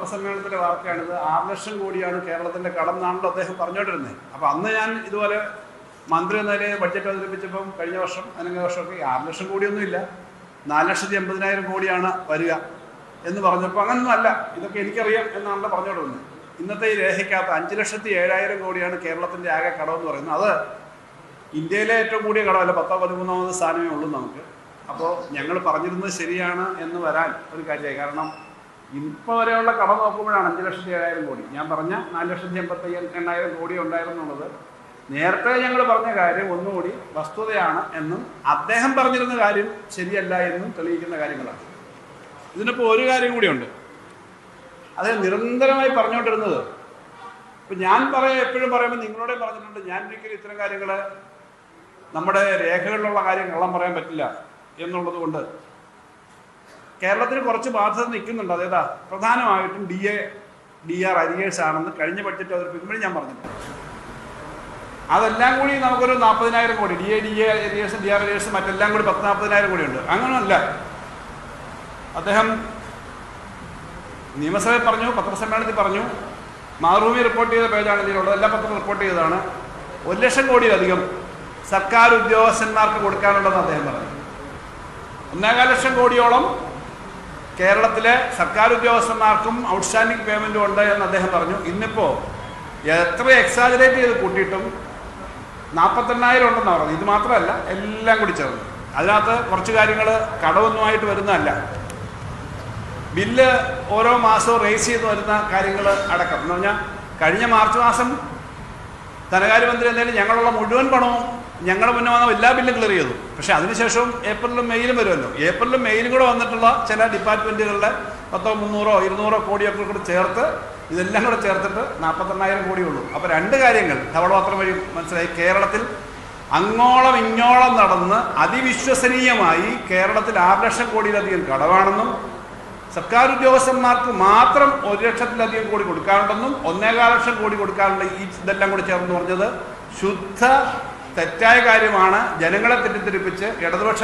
പത്രസമ്മേളനത്തിലെ വാർത്തയാണിത്. 6 ലക്ഷം കോടിയാണ് കേരളത്തിന്റെ കടം എന്നാണല്ലോ അദ്ദേഹം പറഞ്ഞുകൊണ്ടിരുന്നത്. അപ്പോൾ അന്ന് ഞാൻ ഇതുപോലെ മന്ത്രി എന്ന നിലയിൽ ബഡ്ജറ്റ് അവതരിപ്പിച്ചപ്പം കഴിഞ്ഞ വർഷം അല്ലെങ്കിൽ വർഷമൊക്കെ 6 ലക്ഷം കോടിയൊന്നുമില്ല, 4,80,000 കോടിയാണ് വരിക എന്ന് പറഞ്ഞപ്പോൾ അങ്ങനൊന്നും അല്ല, ഇതൊക്കെ എനിക്കറിയാം എന്നാണല്ലോ പറഞ്ഞുകൊണ്ടിരുന്നത്. ഇന്നത്തെ ഈ രേഖയ്ക്കകത്ത് 5,07,000 കോടിയാണ് കേരളത്തിന്റെ ആകെ കടമെന്ന് പറയുന്നത്. അത് ഇന്ത്യയിലെ ഏറ്റവും കൂടിയ കടമല്ല, 10ാം 13ാമത് സ്ഥാനമേ ഉള്ളൂ നമുക്ക്. അപ്പോൾ ഞങ്ങൾ പറഞ്ഞിരുന്നത് ശരിയാണ് എന്ന് വരാൻ ഒരു കാര്യമായി. കാരണം ഇപ്പോൾ വരെയുള്ള കടം നോക്കുമ്പോഴാണ് 5,07,000 കോടി. ഞാൻ പറഞ്ഞ 4,85,000 കോടി ഉണ്ടായിരുന്നുള്ളത് നേരത്തെ ഞങ്ങൾ പറഞ്ഞ കാര്യം ഒന്നുകൂടി വസ്തുതയാണ് എന്നും അദ്ദേഹം പറഞ്ഞിരുന്ന കാര്യം ശരിയല്ല എന്നും തെളിയിക്കുന്ന കാര്യങ്ങളാണ്. ഇതിനിപ്പോൾ ഒരു കാര്യം കൂടിയുണ്ട്, അത് നിരന്തരമായി പറഞ്ഞുകൊണ്ടിരുന്നത്. ഇപ്പം ഞാൻ എപ്പോഴും പറയുമ്പോൾ നിങ്ങളോടെ പറഞ്ഞിട്ടുണ്ട്, ഞാൻ ഒരിക്കലും ഇത്തരം കാര്യങ്ങൾ നമ്മുടെ രേഖകളിലുള്ള കാര്യം കള്ളം പറയാൻ പറ്റില്ല എന്നുള്ളത് കൊണ്ട് കേരളത്തിന് കുറച്ച് ബാധ്യത നിൽക്കുന്നുണ്ട്. അതേതാ? പ്രധാനമായിട്ടും DAR അരിയേഴ്സ് ആണെന്ന് കഴിഞ്ഞ ബഡ്ജറ്റ് അവതരിപ്പിക്കുമ്പോഴും ഞാൻ പറഞ്ഞിട്ടുണ്ട്. അതെല്ലാം കൂടി നമുക്കൊരു 40,000 കോടി, DA അരിയേഴ്സും DAR അരിയേഴ്സും മറ്റെല്ലാം കൂടി 10,40,000 കോടിയുണ്ട്. അങ്ങനെയല്ല, അദ്ദേഹം നിയമസഭയിൽ പറഞ്ഞു, പത്രസമ്മേളനത്തിൽ പറഞ്ഞു, മാതൃഭൂമി റിപ്പോർട്ട് ചെയ്ത പേജാണ് ഇതിലുള്ളത്, എല്ലാ പത്രവും റിപ്പോർട്ട് ചെയ്തതാണ്. 1 ലക്ഷം കോടിയിലധികം സർക്കാർ ഉദ്യോഗസ്ഥന്മാർക്ക് കൊടുക്കാനുണ്ടെന്ന് അദ്ദേഹം പറഞ്ഞു. 1,4 ലക്ഷം കോടിയോളം കേരളത്തിലെ സർക്കാർ ഉദ്യോഗസ്ഥന്മാർക്കും ഔട്ട്സ്റ്റാൻഡിംഗ് പേയ്മെൻറ്റും ഉണ്ട് എന്ന് അദ്ദേഹം പറഞ്ഞു. ഇന്നിപ്പോൾ എത്ര എക്സാജറേറ്റ് ചെയ്ത് കൂട്ടിയിട്ടും 48,000 ഉണ്ടെന്നാണ് പറഞ്ഞത്. ഇത് മാത്രമല്ല, എല്ലാം കൂടി ചേർന്ന് അതിനകത്ത് കുറച്ച് കാര്യങ്ങൾ കടമൊന്നുമായിട്ട് വരുന്നതല്ല, ബില്ല് ഓരോ മാസവും റേസ് ചെയ്ത് വരുന്ന കാര്യങ്ങൾ അടക്കം. എന്ന് പറഞ്ഞാൽ കഴിഞ്ഞ മാർച്ച് മാസം ധനകാര്യമന്ത്രി എന്തായാലും ഞങ്ങളുള്ള മുഴുവൻ പണവും ഞങ്ങളുടെ മുന്നേ വന്ന എല്ലാ ബില്ലും ക്ലിയർ ചെയ്തു. പക്ഷേ അതിനുശേഷം ഏപ്രിലും മെയിലും വരുമല്ലോ, ഏപ്രിലും മെയിലും കൂടെ വന്നിട്ടുള്ള ചില ഡിപ്പാർട്ട്മെൻറ്റുകളുടെ 100, 300, 200 കോടിയൊക്കെ കൂടെ ചേർത്ത് ഇതെല്ലാം കൂടെ ചേർത്തിട്ട് 48,000 കോടിയുള്ളൂ. അപ്പോൾ രണ്ട് കാര്യങ്ങൾ ധവളപത്രം വഴി മനസ്സിലായി. കേരളത്തിൽ അങ്ങോളം ഇങ്ങോളം നടന്ന് അതിവിശ്വസനീയമായി കേരളത്തിൽ 6 ലക്ഷം കോടിയിലധികം കടമാണെന്നും സർക്കാർ ഉദ്യോഗസ്ഥന്മാർക്ക് മാത്രം 1 ലക്ഷത്തിലധികം കോടി കൊടുക്കാനുണ്ടെന്നും 1,4 ലക്ഷം കോടി കൊടുക്കാനുള്ള ഇതെല്ലാം കൂടി ചേർന്ന് പറഞ്ഞത് ശുദ്ധ തെറ്റായ കാര്യമാണ്. ജനങ്ങളെ തെറ്റിദ്ധരിപ്പിച്ച് ഇടതുപക്ഷ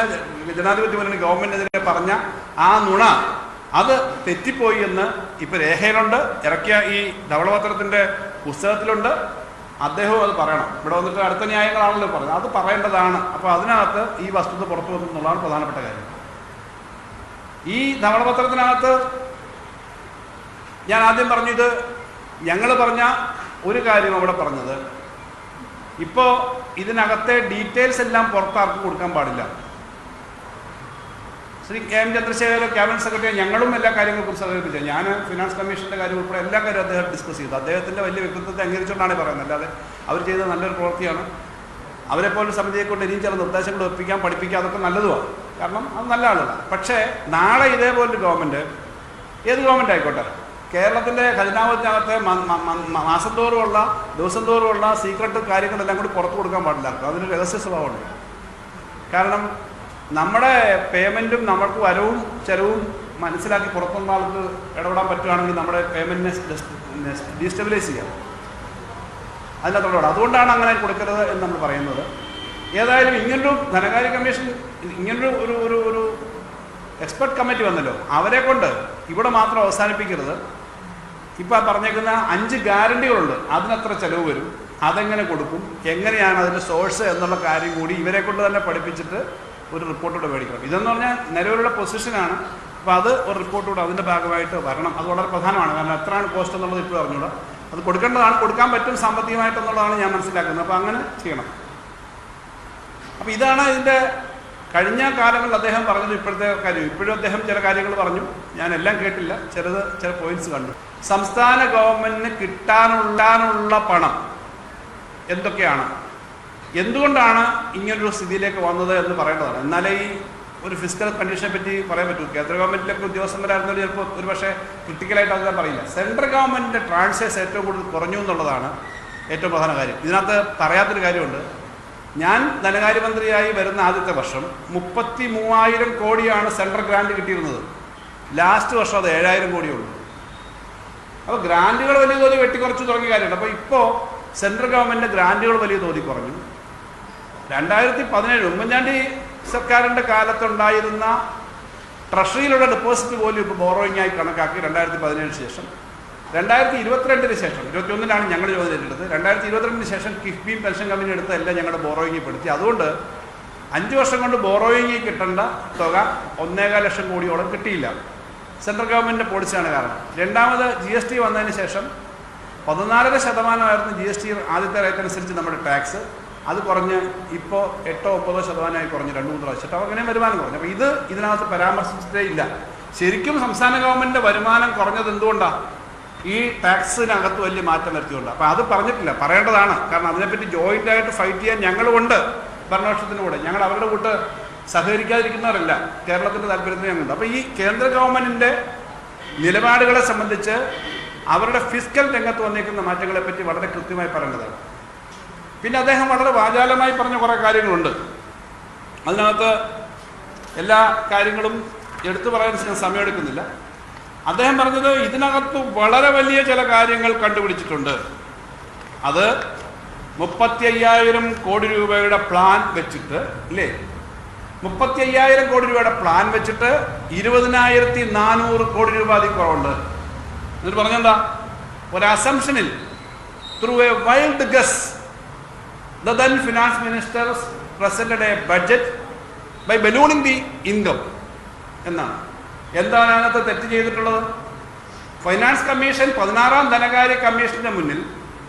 ജനാധിപത്യ മുന്നണി ഗവൺമെന്റിനെതിരെ പറഞ്ഞ ആ നുണ അത് തെറ്റിപ്പോയി എന്ന് ഇപ്പോൾ രേഖയിലുണ്ട്, ഇറക്കിയ ഈ ധവളപത്രത്തിൻ്റെ പുസ്തകത്തിലുണ്ട്. അദ്ദേഹവും അത് പറയണം. ഇവിടെ വന്നിട്ട് അടുത്ത ന്യായങ്ങളാണല്ലോ പറഞ്ഞത്, അത് പറയേണ്ടതാണ്. അപ്പോൾ അതിനകത്ത് ഈ വസ്തുത പുറത്തു വന്നു എന്നുള്ളതാണ് പ്രധാനപ്പെട്ട കാര്യം. ഈ ധവളപത്രത്തിനകത്ത് ഞാൻ ആദ്യം പറഞ്ഞു, ഇത് ഞങ്ങൾ പറഞ്ഞ ഒരു കാര്യം അവിടെ പറഞ്ഞത്, ഇപ്പോൾ ഇതിനകത്തെ ഡീറ്റെയിൽസ് എല്ലാം പുറത്താർക്കും കൊടുക്കാൻ പാടില്ല. Shri KM Chandrasekhar cabinet secretary ഞങ്ങളും എല്ലാ കാര്യങ്ങൾക്കും സഹകരിപ്പിച്ചത്. ഞാൻ ഫിനാൻസ് കമ്മീഷൻ്റെ കാര്യം ഉൾപ്പെടെ എല്ലാ കാര്യവും അദ്ദേഹം ഡിസ്കസ് ചെയ്തു. അദ്ദേഹത്തിൻ്റെ വലിയ വ്യക്തിത്വത്തെ അംഗീകരിച്ചുകൊണ്ടാണ് പറയുന്നത്, അല്ലാതെ അവർ ചെയ്തത് നല്ലൊരു പ്രവൃത്തിയാണ്. അവരെപ്പോലെ സമിതിയെ കൊണ്ട് ഇനിയും ചില നിർദ്ദേശങ്ങൾ ഒപ്പിക്കാൻ, പഠിപ്പിക്കാൻ, അതൊക്കെ നല്ലതുമാണ്. കാരണം അത് നല്ല ആളുകളാണ്. പക്ഷേ നാളെ ഇതേപോലൊരു ഗവൺമെൻറ്, ഏത് ഗവൺമെൻറ് ആയിക്കോട്ടെ, കേരളത്തിൻ്റെ ഖജനാവിനകത്തെ മാസം തോറുമുള്ള ദിവസം തോറുമുള്ള സീക്രട്ട് കാര്യങ്ങളെല്ലാം കൂടി പുറത്തു കൊടുക്കാൻ പാടില്ല. അതിന് രഹസ്യ സ്വഭാവമുണ്ട്. കാരണം നമ്മുടെ പേയ്മെൻറ്റും നമുക്ക് വരവും ചെലവും മനസ്സിലാക്കി പുറത്തുനിന്ന ആൾക്ക് ഇടപെടാൻ പറ്റുകയാണെങ്കിൽ നമ്മുടെ പേയ്മെൻറ്റിനെ ഡീസ്റ്റെബിലൈസ് ചെയ്യാം, അതിനകത്ത് ഇടപെടാം. അതുകൊണ്ടാണ് അങ്ങനെ കൊടുക്കരുത് എന്ന് നമ്മൾ പറയുന്നത്. ഏതായാലും ഇങ്ങനൊരു ധനകാര്യ കമ്മീഷൻ, ഇങ്ങനൊരു ഒരു ഒരു ഒരു എക്സ്പെർട്ട് കമ്മിറ്റി വന്നല്ലോ, അവരെ കൊണ്ട് ഇവിടെ മാത്രം അവസാനിപ്പിക്കരുത്. ഇപ്പോൾ പറഞ്ഞേക്കുന്ന 5 ഗ്യാരണ്ടികളുണ്ട്, അതിനത്ര ചിലവ് വരും, അതെങ്ങനെ കൊടുക്കും, എങ്ങനെയാണ് അതിൻ്റെ സോഴ്സ് എന്നുള്ള കാര്യം കൂടി ഇവരെ കൊണ്ട് തന്നെ പഠിപ്പിച്ചിട്ട് ഒരു റിപ്പോർട്ടൂടെ മേടിക്കണം. ഇതെന്ന് പറഞ്ഞാൽ നിലവിലുള്ള പൊസിഷനാണ്. അപ്പോൾ അത് ഒരു റിപ്പോർട്ടൂടെ അതിൻ്റെ ഭാഗമായിട്ട് വരണം. അത് വളരെ പ്രധാനമാണ്. കാരണം എത്രയാണ് കോസ്റ്റ് എന്നുള്ളത് ഇപ്പോൾ അറിഞ്ഞൂടാ. അത് കൊടുക്കേണ്ടതാണ്, കൊടുക്കാൻ പറ്റും സാമ്പത്തികമായിട്ടെന്നുള്ളതാണ് ഞാൻ മനസ്സിലാക്കുന്നത്. അപ്പോൾ അങ്ങനെ ചെയ്യണം. അപ്പോൾ ഇതാണ് ഇതിൻ്റെ കഴിഞ്ഞ കാലങ്ങളിൽ അദ്ദേഹം പറഞ്ഞത്. ഇപ്പോഴത്തെ കാര്യം, ഇപ്പോഴും അദ്ദേഹം ചില കാര്യങ്ങൾ പറഞ്ഞു, ഞാൻ എല്ലാം കേട്ടില്ല, ചില പോയിന്റ്സ് കണ്ടു. സംസ്ഥാന ഗവൺമെൻറ്റിന് കിട്ടാനുള്ള പണം എന്തൊക്കെയാണ്, എന്തുകൊണ്ടാണ് ഇങ്ങനൊരു സ്ഥിതിയിലേക്ക് വന്നത് എന്ന് പറയേണ്ടതാണ്. എന്നാലേ ഈ ഒരു ഫിസിക്കൽ കണ്ടീഷനെ പറ്റി പറയാൻ പറ്റൂ. കേന്ദ്ര ഗവൺമെൻറ്റിലൊക്കെ ഉദ്യോഗസ്ഥന്മാരായിരുന്നവർ ചിലപ്പോൾ ഒരു പക്ഷേ ക്രിട്ടിക്കലായിട്ട് അത് പറയില്ല. സെൻട്രൽ ഗവൺമെൻറ്റിൻ്റെ ട്രാൻസ്ഫേഴ്സ് ഏറ്റവും കൂടുതൽ കുറഞ്ഞു എന്നുള്ളതാണ് ഏറ്റവും പ്രധാന കാര്യം. ഇതിനകത്ത് പറയാത്തൊരു കാര്യമുണ്ട്. ഞാൻ ധനകാര്യമന്ത്രിയായി വരുന്ന ആദ്യത്തെ വർഷം 33,000 കോടിയാണ് സെൻട്രൽ ഗ്രാൻഡ് കിട്ടിയിരുന്നത്. ലാസ്റ്റ് വർഷം അത് 7,000 കോടിയുള്ളൂ. അപ്പോൾ ഗ്രാൻറ്റുകൾ വലിയ തോതി വെട്ടിക്കുറച്ച് തുടങ്ങിയ കാര്യമുണ്ട്. അപ്പോൾ ഇപ്പോൾ സെൻട്രൽ ഗവൺമെൻറ്റിൻ്റെ ഗ്രാൻറ്റുകൾ വലിയ തോതി കുറഞ്ഞു. 2017 ഉമ്മൻചാണ്ടി സർക്കാരിൻ്റെ കാലത്തുണ്ടായിരുന്ന ട്രഷറിയിലുള്ള ഡെപ്പോസിറ്റ് പോലും ഇപ്പോൾ ബോറോയിങ് ആയി കണക്കാക്കി 2017 ശേഷം 2022 ശേഷം 21 ഞങ്ങൾ ചോദ്യം ഏറ്റെടുത്തത്. 2022 ശേഷം കിഫ്ബിയും പെൻഷൻ കമ്പനി എടുത്ത എല്ലാം ഞങ്ങളുടെ ബോറോയിങ്ങിൽ പെടുത്തി. അതുകൊണ്ട് 5 വർഷം കൊണ്ട് ബോറോയിങ്ങിൽ കിട്ടേണ്ട തുക 1.25 ലക്ഷം കോടിയോളം കിട്ടിയില്ല. സെൻട്രൽ ഗവൺമെൻറ്റിൻ്റെ പോളിസിയാണ് കാരണം. രണ്ടാമത് GST വന്നതിന് ശേഷം 14% GST ആദ്യത്തെ റേറ്റ് അനുസരിച്ച് നമ്മുടെ ടാക്സ്. അത് കുറഞ്ഞ് ഇപ്പോൾ 8-9% കുറഞ്ഞ് 2-3 പ്രാവശ്യം. അപ്പോൾ അങ്ങനെ വരുമാനം കുറഞ്ഞു. അപ്പോൾ ഇതിനകത്ത് പരാമർശിച്ചിട്ടേ ഇല്ല. ശരിക്കും സംസ്ഥാന ഗവൺമെൻറ്റിൻ്റെ വരുമാനം കുറഞ്ഞത് എന്തുകൊണ്ടാണ്? ഈ ടാക്സിനകത്ത് വലിയ മാറ്റം വരുത്തിയുണ്ട്. അപ്പോൾ അത് പറഞ്ഞിട്ടില്ല, പറയേണ്ടതാണ്. കാരണം അതിനെപ്പറ്റി ജോയിൻ്റായിട്ട് ഫൈറ്റ് ചെയ്യാൻ ഞങ്ങളുമുണ്ട് ഭരണപക്ഷത്തിൻ്റെ കൂടെ. ഞങ്ങൾ അവരുടെ കൂട്ട് സഹകരിക്കാതിരിക്കുന്നവരല്ല. കേരളത്തിൻ്റെ താല്പര്യത്തിന് ഞങ്ങളുണ്ട്. അപ്പോൾ ഈ കേന്ദ്ര ഗവൺമെൻറ്റിൻ്റെ നിലപാടുകളെ സംബന്ധിച്ച് അവരുടെ ഫിസ്ക്കൽ രംഗത്ത് വന്നിരിക്കുന്ന മാറ്റങ്ങളെപ്പറ്റി വളരെ കൃത്യമായി പറയേണ്ടതാണ്. പിന്നെ അദ്ദേഹം വളരെ വാചാലമായി പറഞ്ഞ കുറേ കാര്യങ്ങളുണ്ട്. അതിനകത്ത് എല്ലാ കാര്യങ്ങളും എടുത്തു പറയാൻ സമയമെടുക്കുന്നില്ല. അദ്ദേഹം പറഞ്ഞത് ഇതിനകത്ത് വളരെ വലിയ ചില കാര്യങ്ങൾ കണ്ടുപിടിച്ചിട്ടുണ്ട്. അത് 35,000 കോടി രൂപയുടെ പ്ലാൻ വെച്ചിട്ട് ഇല്ലേ, 35,000 കോടി രൂപയുടെ പ്ലാൻ വെച്ചിട്ട് 20,400 കോടി രൂപ അതിൽ കുറവുണ്ട്. എന്നിട്ട് പറഞ്ഞെന്താ, ഒരു അസംഷനിൽ through a wild guess the then finance minister presented a budget by ballooning the income എന്നാണ്. എന്താണ് അതിനകത്ത് തെറ്റ് ചെയ്തിട്ടുള്ളത്? ഫൈനാൻസ് കമ്മീഷൻ 16ാം ധനകാര്യ കമ്മീഷന്റെ മുന്നിൽ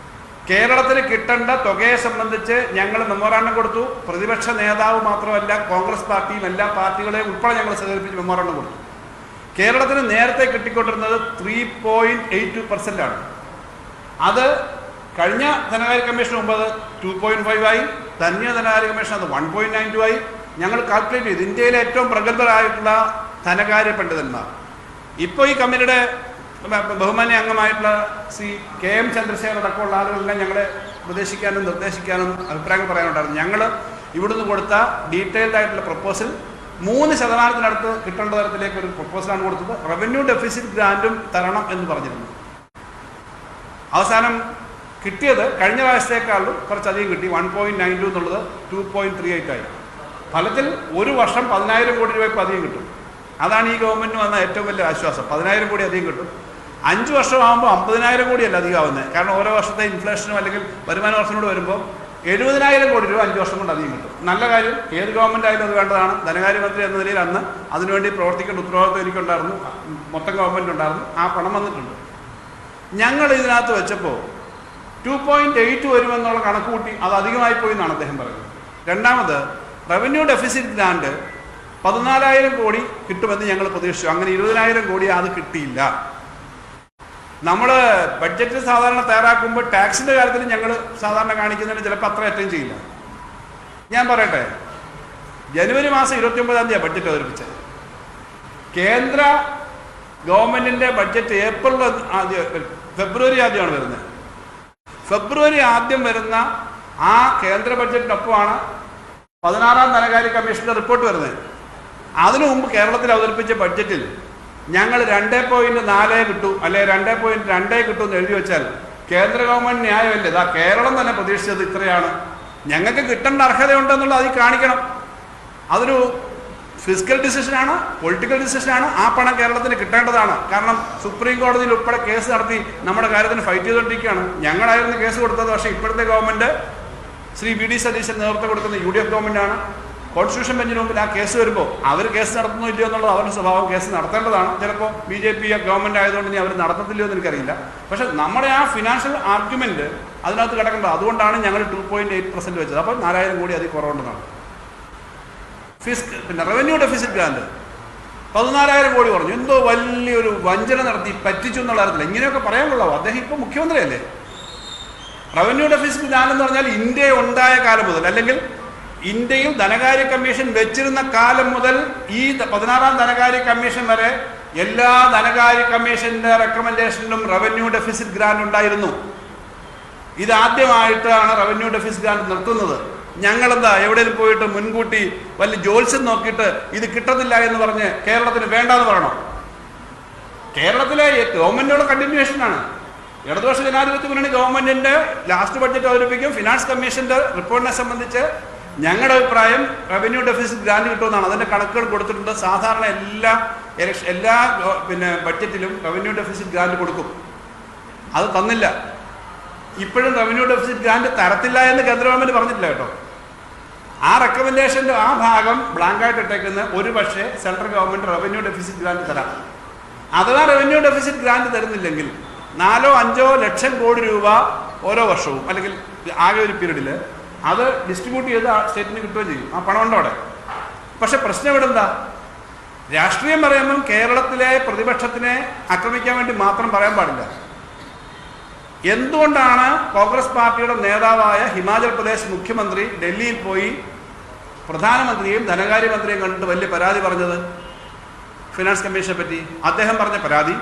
കേരളത്തിന് കിട്ടേണ്ട തുകയെ സംബന്ധിച്ച് ഞങ്ങൾ മെമ്മോറാണ്ടം കൊടുത്തു. പ്രതിപക്ഷ നേതാവ് മാത്രമല്ല, കോൺഗ്രസ് പാർട്ടിയും എല്ലാ പാർട്ടികളെയും ഉൾപ്പെടെ ഞങ്ങൾ സഹകരിപ്പിച്ച് മെമ്മോറാണ്ടം കൊടുത്തു. കേരളത്തിന് നേരത്തെ കിട്ടിക്കൊണ്ടിരുന്നത് 3.82% ആണ്. അത് കഴിഞ്ഞ ധനകാര്യ കമ്മീഷൻ മുമ്പ് അത് 2.5 ആയി. ധന്യ ധനകാര്യ കമ്മീഷൻ അത് 1.92 ആയി. ഞങ്ങൾ കാൽക്കുലേറ്റ് ചെയ്തു ഇന്ത്യയിലെ ഏറ്റവും പ്രഗത്ഭരായിട്ടുള്ള ധനകാര്യ പണ്ഡിതന്മാർ. ഇപ്പോൾ ഈ കമ്മിറ്റിയുടെ ബഹുമാന്യ അംഗമായിട്ടുള്ള ശ്രീ KM ചന്ദ്രശേഖർ അടക്കമുള്ള ആളുകളെല്ലാം ഞങ്ങളെ ഉപദേശിക്കാനും നിർദ്ദേശിക്കാനും അഭിപ്രായങ്ങൾ പറയാനുണ്ടായിരുന്നു. ഞങ്ങൾ ഇവിടുന്ന് കൊടുത്ത ഡീറ്റെയിൽഡ് ആയിട്ടുള്ള പ്രപ്പോസൽ 3% കിട്ടേണ്ട തരത്തിലേക്ക് ഒരു പ്രപ്പോസലാണ് കൊടുത്തത്. റവന്യൂ ഡെഫിസിറ്റ് ഗ്രാൻറ്റും തരണം എന്ന് പറഞ്ഞിരുന്നു. അവസാനം കിട്ടിയത് കഴിഞ്ഞ പ്രാവശ്യത്തേക്കാളും കുറച്ചധികം കിട്ടി. 1.92 എന്നുള്ളത് 2.38 ആയി. ഫലത്തിൽ ഒരു വർഷം 10,000 കോടി രൂപ ഇപ്പോൾ അധികം കിട്ടും. അതാണ് ഈ ഗവൺമെൻറ്റിന് വന്ന ഏറ്റവും വലിയ ആശ്വാസം. 10,000 കോടി അധികം കിട്ടും. 5 വർഷമാകുമ്പോൾ 50,000 കോടിയല്ല അധികം ആവുന്നത്. കാരണം ഓരോ വർഷത്തെ ഇൻഫ്ലേഷനും അല്ലെങ്കിൽ വരുമാന വർഷനോട് വരുമ്പോൾ 70,000 കോടി രൂപ 5 വർഷം കൊണ്ട് അധികം കിട്ടും. നല്ല കാര്യം. ഏത് ഗവൺമെൻറ് ആയാലും അത് വേണ്ടതാണ്. ധനകാര്യമന്ത്രി എന്ന നിലയിൽ അന്ന് അതിനുവേണ്ടി പ്രവർത്തിക്കേണ്ട ഉത്തരവാദിത്വം എനിക്കുണ്ടായിരുന്നു, മൊത്തം ഗവൺമെൻറ് ഉണ്ടായിരുന്നു. ആ പണം വന്നിട്ടുണ്ട്. ഞങ്ങൾ ഇതിനകത്ത് വെച്ചപ്പോൾ 2.8 വരുമെന്നുള്ള കണക്ക് കൂട്ടി അത് അധികമായി പോയി എന്നാണ് അദ്ദേഹം പറയുന്നത്. രണ്ടാമത് റവന്യൂ ഡെഫിസിറ്റ് ഗ്രാൻഡ് 14,000 കോടി കിട്ടുമെന്ന് ഞങ്ങൾ പ്രതീക്ഷിച്ചു. അങ്ങനെ 20,000 കോടി അത് കിട്ടിയില്ല. നമ്മൾ ബഡ്ജറ്റ് സാധാരണ തയ്യാറാക്കുമ്പോൾ ടാക്സിൻ്റെ കാര്യത്തിൽ ഞങ്ങൾ സാധാരണ കാണിക്കുന്നതിന് ചിലപ്പോൾ അത്ര അറ്റൻഡ് ചെയ്യില്ല. ഞാൻ പറയട്ടെ, ജനുവരി മാസം 29-ാം തീയതി ബഡ്ജറ്റ് അവതരിപ്പിച്ചത്. കേന്ദ്ര ഗവൺമെൻറ്റിൻ്റെ ബഡ്ജറ്റ് ഫെബ്രുവരി ആദ്യമാണ് വരുന്നത്. ഫെബ്രുവരി ആദ്യം വരുന്ന ആ കേന്ദ്ര ബഡ്ജറ്റിനൊപ്പമാണ് 16ാം ധനകാര്യ കമ്മീഷൻ്റെ റിപ്പോർട്ട് വരുന്നത്. അതിനു മുമ്പ് കേരളത്തിൽ അവതരിപ്പിച്ച ബഡ്ജറ്റിൽ ഞങ്ങൾ 2.4 കിട്ടും അല്ലെ 2.2 കിട്ടും എന്ന് എഴുതി വെച്ചാൽ കേന്ദ്ര ഗവൺമെൻറ് ന്യായമല്ലേ? ഇതാ കേരളം തന്നെ പ്രതീക്ഷിച്ചത് ഇത്രയാണ്, ഞങ്ങൾക്ക് കിട്ടേണ്ട അർഹതയുണ്ടെന്നുള്ളത് അതിൽ കാണിക്കണം. അതൊരു ഫിസിക്കൽ ഡിസിഷനാണ്, പൊളിറ്റിക്കൽ ഡിസിഷനാണ്. ആ പണം കേരളത്തിന് കിട്ടേണ്ടതാണ്. കാരണം സുപ്രീം കോടതിയിൽ ഉൾപ്പെടെ കേസ് നടത്തി നമ്മുടെ കാര്യത്തിന് ഫൈറ്റ് ചെയ്തുകൊണ്ടിരിക്കുകയാണ്. ഞങ്ങളായിരുന്നു കേസ് കൊടുത്തത്. പക്ഷേ ഇപ്പോഴത്തെ ഗവൺമെൻറ് ശ്രീ VD സതീശൻ നേതൃത്വം കൊടുക്കുന്ന UDF ഗവൺമെൻറ്റാണ്. കോൺസ്റ്റിറ്റ്യൂഷൻ ബെഞ്ചിന് മുമ്പിൽ ആ കേസ് വരുമ്പോൾ അവർ കേസ് നടത്തുന്നോ ഇല്ലയോ എന്നുള്ളത് അവരുടെ സ്വഭാവം. കേസ് നടത്തേണ്ടതാണ്. ചിലപ്പോൾ BJP ഗവൺമെൻറ് ആയതുകൊണ്ട് ഇനി അവർ നടത്തത്തില്ലയോ എന്ന് എനിക്കറിയില്ല. പക്ഷേ നമ്മുടെ ആ ഫിനാൻഷ്യൽ ആർഗ്യുമെൻറ്റ് അതിനകത്ത് കിടക്കേണ്ടത്. അതുകൊണ്ടാണ് ഞങ്ങൾ 2.8% വെച്ചത്. അപ്പോൾ 4,000 കോടി അതിൽ കുറവുണ്ടെന്നാണ്. പിന്നെ റവന്യൂ ഡെഫിസിറ്റ് ഗ്രാൻഡ് 14,000 കോടി കുറഞ്ഞു. എന്തോ വലിയൊരു വഞ്ചന നടത്തി പറ്റിച്ചു എന്നുള്ള അറിയത്തില്ല. ഇങ്ങനെയൊക്കെ പറയാൻ കൊള്ളാവോ? അദ്ദേഹം ഇപ്പോൾ മുഖ്യമന്ത്രിയല്ലേ? റവന്യൂ ഡെഫിസിറ്റ് ഗ്രാൻഡ് എന്ന് പറഞ്ഞാൽ ഇന്ത്യ ഉണ്ടായ കാലം മുതൽ, അല്ലെങ്കിൽ ഇന്ത്യയിൽ ധനകാര്യ കമ്മീഷൻ വെച്ചിരുന്ന കാലം മുതൽ ഈ 16ാം ധനകാര്യ കമ്മീഷൻ വരെ എല്ലാ ധനകാര്യ കമ്മീഷൻ്റെ റെക്കമെൻഡേഷനിലും റവന്യൂ ഡെഫിസിറ്റ് ഗ്രാൻഡ് ഉണ്ടായിരുന്നു. ഇതാദ്യമായിട്ടാണ് റവന്യൂ ഡെഫിസിറ്റ് ഗ്രാൻഡ് നിർത്തുന്നത്. ഞങ്ങളെന്താ എവിടെയും പോയിട്ട് മുൻകൂട്ടി വലിയ ജോത്സ്യം നോക്കിയിട്ട് ഇത് കിട്ടത്തില്ല എന്ന് പറഞ്ഞ് കേരളത്തിന് വേണ്ടാന്ന് പറയണോ? കേരളത്തിലെ ഗവൺമെൻറ്റുകളുടെ കണ്ടിന്യൂഷനാണ്. ഇടതുപക്ഷ ജനാധിപത്യ മുന്നണി ഗവൺമെൻറ്റിൻ്റെ ലാസ്റ്റ് ബഡ്ജറ്റ് അവതരിപ്പിക്കും. ഫിനാൻസ് കമ്മീഷൻ്റെ റിപ്പോർട്ടിനെ സംബന്ധിച്ച് ഞങ്ങളുടെ അഭിപ്രായം റവന്യൂ ഡെഫിസിറ്റ് ഗ്രാന്റ് കിട്ടുമെന്നാണ്. അതിൻ്റെ കണക്കുകൾ കൊടുത്തിട്ടുണ്ട്. സാധാരണ എല്ലാ ബഡ്ജറ്റിലും റവന്യൂ ഡെഫിസിറ്റ് ഗ്രാന്റ് കൊടുക്കും. അത് തന്നില്ല. ഇപ്പോഴും റവന്യൂ ഡെഫിസിറ്റ് ഗ്രാന്റ് തരത്തില്ല എന്ന് കേന്ദ്ര ഗവൺമെൻറ് പറഞ്ഞിട്ടില്ല കേട്ടോ. ആ റെക്കമെൻഡേഷൻ്റെ ആ ഭാഗം ബ്ലാങ്കായിട്ട് ഇട്ടേക്കുന്ന ഒരു പക്ഷേ central government revenue deficit grant തരാം. അഥവാ റവന്യൂ ഡെഫിസിറ്റ് ഗ്രാന്റ് തരുന്നില്ലെങ്കിൽ 4-5 ലക്ഷം കോടി രൂപ ഓരോ വർഷവും അല്ലെങ്കിൽ ആകെ ഒരു പീരീഡിൽ അത് ഡിസ്ട്രിബ്യൂട്ട് ചെയ്ത് സ്റ്റേറ്റിന് കിട്ടുകയും ചെയ്യും. ആ പണം ഉണ്ടോ അവിടെ. പക്ഷെ പ്രശ്നം ഇവിടെ എന്താ? രാഷ്ട്രീയം പറയുമ്പം കേരളത്തിലെ പ്രതിപക്ഷത്തിനെ ആക്രമിക്കാൻ വേണ്ടി മാത്രം പറയാൻ പാടില്ല. എന്തുകൊണ്ടാണ് കോൺഗ്രസ് പാർട്ടിയുടെ നേതാവായ ഹിമാചൽ പ്രദേശ് മുഖ്യമന്ത്രി ഡൽഹിയിൽ പോയി പ്രധാനമന്ത്രിയെയും ധനകാര്യമന്ത്രിയെയും കണ്ടിട്ട് വലിയ പരാതി പറഞ്ഞത് ഫിനാൻസ് കമ്മീഷനെ പറ്റി? അദ്ദേഹം പറഞ്ഞ പരാതി,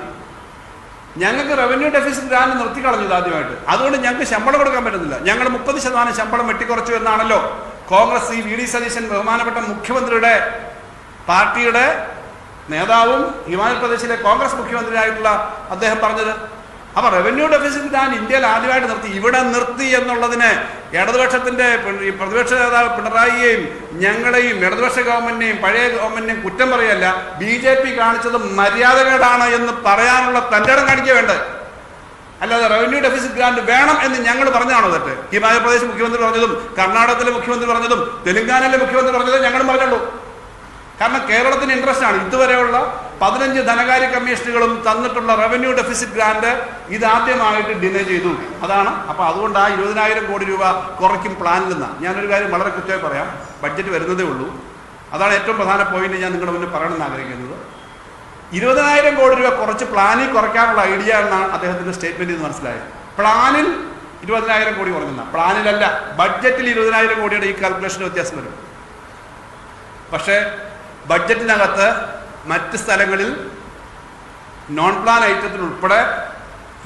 ഞങ്ങൾക്ക് റവന്യൂ ഡെഫിസിറ്റ് ഗ്രാന്റ് നിർത്തിക്കളഞ്ഞു ആദ്യമായിട്ട്, അതുകൊണ്ട് ഞങ്ങൾക്ക് ശമ്പളം കൊടുക്കാൻ പറ്റുന്നില്ല, ഞങ്ങൾ 30% ശമ്പളം വെട്ടിക്കുറച്ചു എന്നാണല്ലോ കോൺഗ്രസ് VD സതീശൻ ബഹുമാനപ്പെട്ട മുഖ്യമന്ത്രിയുടെ പാർട്ടിയുടെ നേതാവും ഹിമാചൽ പ്രദേശിലെ കോൺഗ്രസ് മുഖ്യമന്ത്രിയായിട്ടുള്ള അദ്ദേഹം പറഞ്ഞത്. അപ്പോൾ റവന്യൂ ഡെഫിസിറ്റ് ഗ്രാന്റ് ഇന്ത്യയിൽ ആദ്യമായിട്ട് നിർത്തി. ഇവിടെ നിർത്തി എന്നുള്ളതിന് ഇടതുപക്ഷത്തിൻ്റെ പ്രതിപക്ഷ നേതാവ് പിണറായിയെയും ഞങ്ങളെയും ഇടതുപക്ഷ ഗവൺമെന്റിനെയും പഴയ ഗവൺമെന്റിനെയും കുറ്റം പറയല്ല, BJP കാണിച്ചത് മര്യാദകേടാണ് എന്ന് പറയാനുള്ള തൻ്റെ ഇടം കാണിക്കുക വേണ്ടത്. അല്ലാതെ റവന്യൂ ഡെഫിസിറ്റ് ഗ്രാന്റ് വേണം എന്ന് ഞങ്ങൾ പറഞ്ഞാണോ തെറ്റ്? ഹിമാചൽ പ്രദേശ് മുഖ്യമന്ത്രി പറഞ്ഞതും കർണാടകത്തിലെ മുഖ്യമന്ത്രി പറഞ്ഞതും തെലങ്കാനയിലെ മുഖ്യമന്ത്രി പറഞ്ഞതും ഞങ്ങളും പറഞ്ഞുള്ളൂ. കാരണം കേരളത്തിന് ഇൻട്രസ്റ്റ് ആണ്. ഇതുവരെയുള്ള 15 ധനകാര്യ കമ്മീഷനുകളും തന്നിട്ടുള്ള റവന്യൂ ഡെഫിസിറ്റ് ഗ്രാന്റ് ഇതാദ്യമായിട്ട് ഡിനേ ചെയ്തു. അതാണ്. അപ്പോൾ അതുകൊണ്ട് ആ 20,000 കോടി രൂപ കുറയ്ക്കും പ്ലാനിൽ നിന്നാണ്. ഞാനൊരു കാര്യം വളരെ കൃത്യമായി പറയാം. ബഡ്ജറ്റ് വരുന്നതേ ഉള്ളൂ. അതാണ് ഏറ്റവും പ്രധാന പോയിന്റ് ഞാൻ നിങ്ങളുടെ മുന്നിൽ പറയണമെന്ന് ആഗ്രഹിക്കുന്നത്. 20,000 കോടി രൂപ കുറച്ച് പ്ലാനിൽ കുറയ്ക്കാനുള്ള ഐഡിയ എന്നാണ് അദ്ദേഹത്തിൻ്റെ സ്റ്റേറ്റ്മെൻറ്റിൽ നിന്ന് മനസ്സിലായത്. പ്ലാനിൽ 20,000 കോടി കുറഞ്ഞെന്ന, പ്ലാനിലല്ല, ബഡ്ജറ്റിൽ 20,000 കോടിയുടെ ഈ കാൽക്കുലേഷൻ വ്യത്യാസം വരും. പക്ഷേ ബഡ്ജറ്റിനകത്ത് മറ്റ് സ്ഥലങ്ങളിൽ നോൺ പ്ലാൻ ഐറ്റത്തിനുൾപ്പെടെ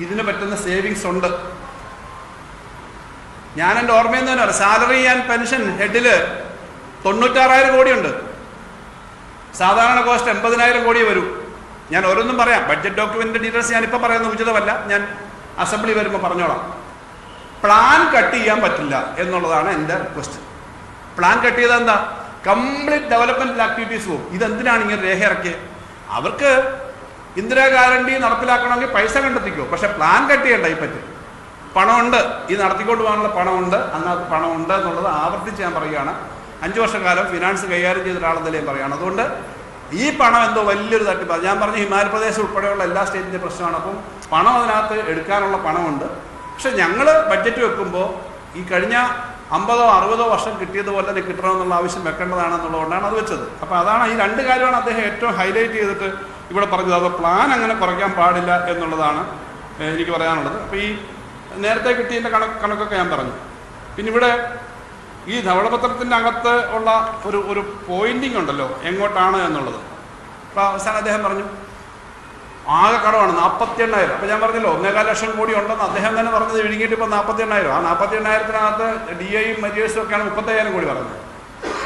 ഇതിന് പറ്റുന്ന സേവിങ്സ് ഉണ്ട്. ഞാൻ എൻ്റെ ഓർമ്മയിൽ നിന്ന് തന്നെ സാലറി ആൻഡ് പെൻഷൻ ഹെഡിൽ 96,000 കോടിയുണ്ട്. സാധാരണ കോസ്റ്റ് 80,000 കോടിയേ വരൂ. ഞാൻ ഓരോന്നും പറയാം. ബഡ്ജറ്റ് ഡോക്യുമെന്റിന്റെ ഡീറ്റെയിൽസ് ഞാനിപ്പോൾ പറയുന്നത് ഉചിതമല്ല, ഞാൻ അസംബ്ലി വരുമ്പോൾ പറഞ്ഞോളാം. പ്ലാൻ കട്ട് ചെയ്യാൻ പറ്റില്ല എന്നുള്ളതാണ് എൻ്റെ റിക്വസ്റ്റ്. പ്ലാൻ കട്ട് ചെയ്താൽ എന്താ? കംപ്ലീറ്റ് ഡെവലപ്മെന്റൽ ആക്ടിവിറ്റീസ് പോകും. ഇതെന്തിനാണ് ഇങ്ങനെ രേഖ ഇറക്കിയത്? അവർക്ക് ഇന്ദിരാ ഗ്യാരണ്ടി നടപ്പിലാക്കണമെങ്കിൽ പൈസ കണ്ടെത്തിക്കോ, പക്ഷെ പ്ലാൻ കട്ട് ചെയ്യണ്ട. ഈ പറ്റി പണമുണ്ട്, ഇത് നടത്തിക്കൊണ്ട് പോകാനുള്ള പണമുണ്ട്, അതിനകത്ത് പണമുണ്ട് എന്നുള്ളത് ആവർത്തിച്ച് ഞാൻ പറയുകയാണ്. 5 വർഷക്കാലം ഫിനാൻസ് കൈകാര്യം ചെയ്ത ഒരാളെന്നല്ലേ ഞാൻ പറയുകയാണ്. അതുകൊണ്ട് ഈ പണം എന്തോ വലിയൊരു തട്ടിപ്പ്. ഞാൻ പറഞ്ഞ ഹിമാചൽ പ്രദേശ് ഉൾപ്പെടെയുള്ള എല്ലാ സ്റ്റേറ്റിൻ്റെ പ്രശ്നമാണ്. അപ്പം പണം അതിനകത്ത് എടുക്കാനുള്ള പണമുണ്ട്. പക്ഷെ ഞങ്ങൾ ബഡ്ജറ്റ് വെക്കുമ്പോൾ ഈ കഴിഞ്ഞ 50-60 വർഷം കിട്ടിയതുപോലെ തന്നെ കിട്ടണമെന്നുള്ള ആവശ്യം വെക്കേണ്ടതാണെന്നുള്ളതുകൊണ്ടാണ് അത് വെച്ചത്. അപ്പോൾ അതാണ് ഈ 2 കാര്യമാണ് അദ്ദേഹം ഏറ്റവും ഹൈലൈറ്റ് ചെയ്തിട്ട് ഇവിടെ പറഞ്ഞത്. അത് പ്ലാൻ അങ്ങനെ കുറയ്ക്കാൻ പാടില്ല എന്നുള്ളതാണ് എനിക്ക് പറയാനുള്ളത്. അപ്പോൾ ഈ നേരത്തെ കിട്ടിയതിൻ്റെ കണക്കൊക്കെ ഞാൻ പറഞ്ഞു. പിന്നെ ഇവിടെ ഈ ധവളപത്രത്തിൻ്റെ അകത്ത് ഉള്ള ഒരു പോയിന്റിങ് ഉണ്ടല്ലോ എങ്ങോട്ടാണ് എന്നുള്ളത്. അപ്പോൾ അവസാനം അദ്ദേഹം പറഞ്ഞു ആകെ കടമാണ് 48,000. അപ്പോൾ ഞാൻ പറഞ്ഞല്ലോ 1.25 ലക്ഷം കോടി ഉണ്ടെന്ന് അദ്ദേഹം തന്നെ പറഞ്ഞത്. വിഴുങ്ങിയിട്ട് ഇപ്പോൾ 48,000. ആ 48,000-ത്തിനകത്ത് DAയും മരിയേഴ്സും ഒക്കെയാണ് 35,000 കോടി പറഞ്ഞത്.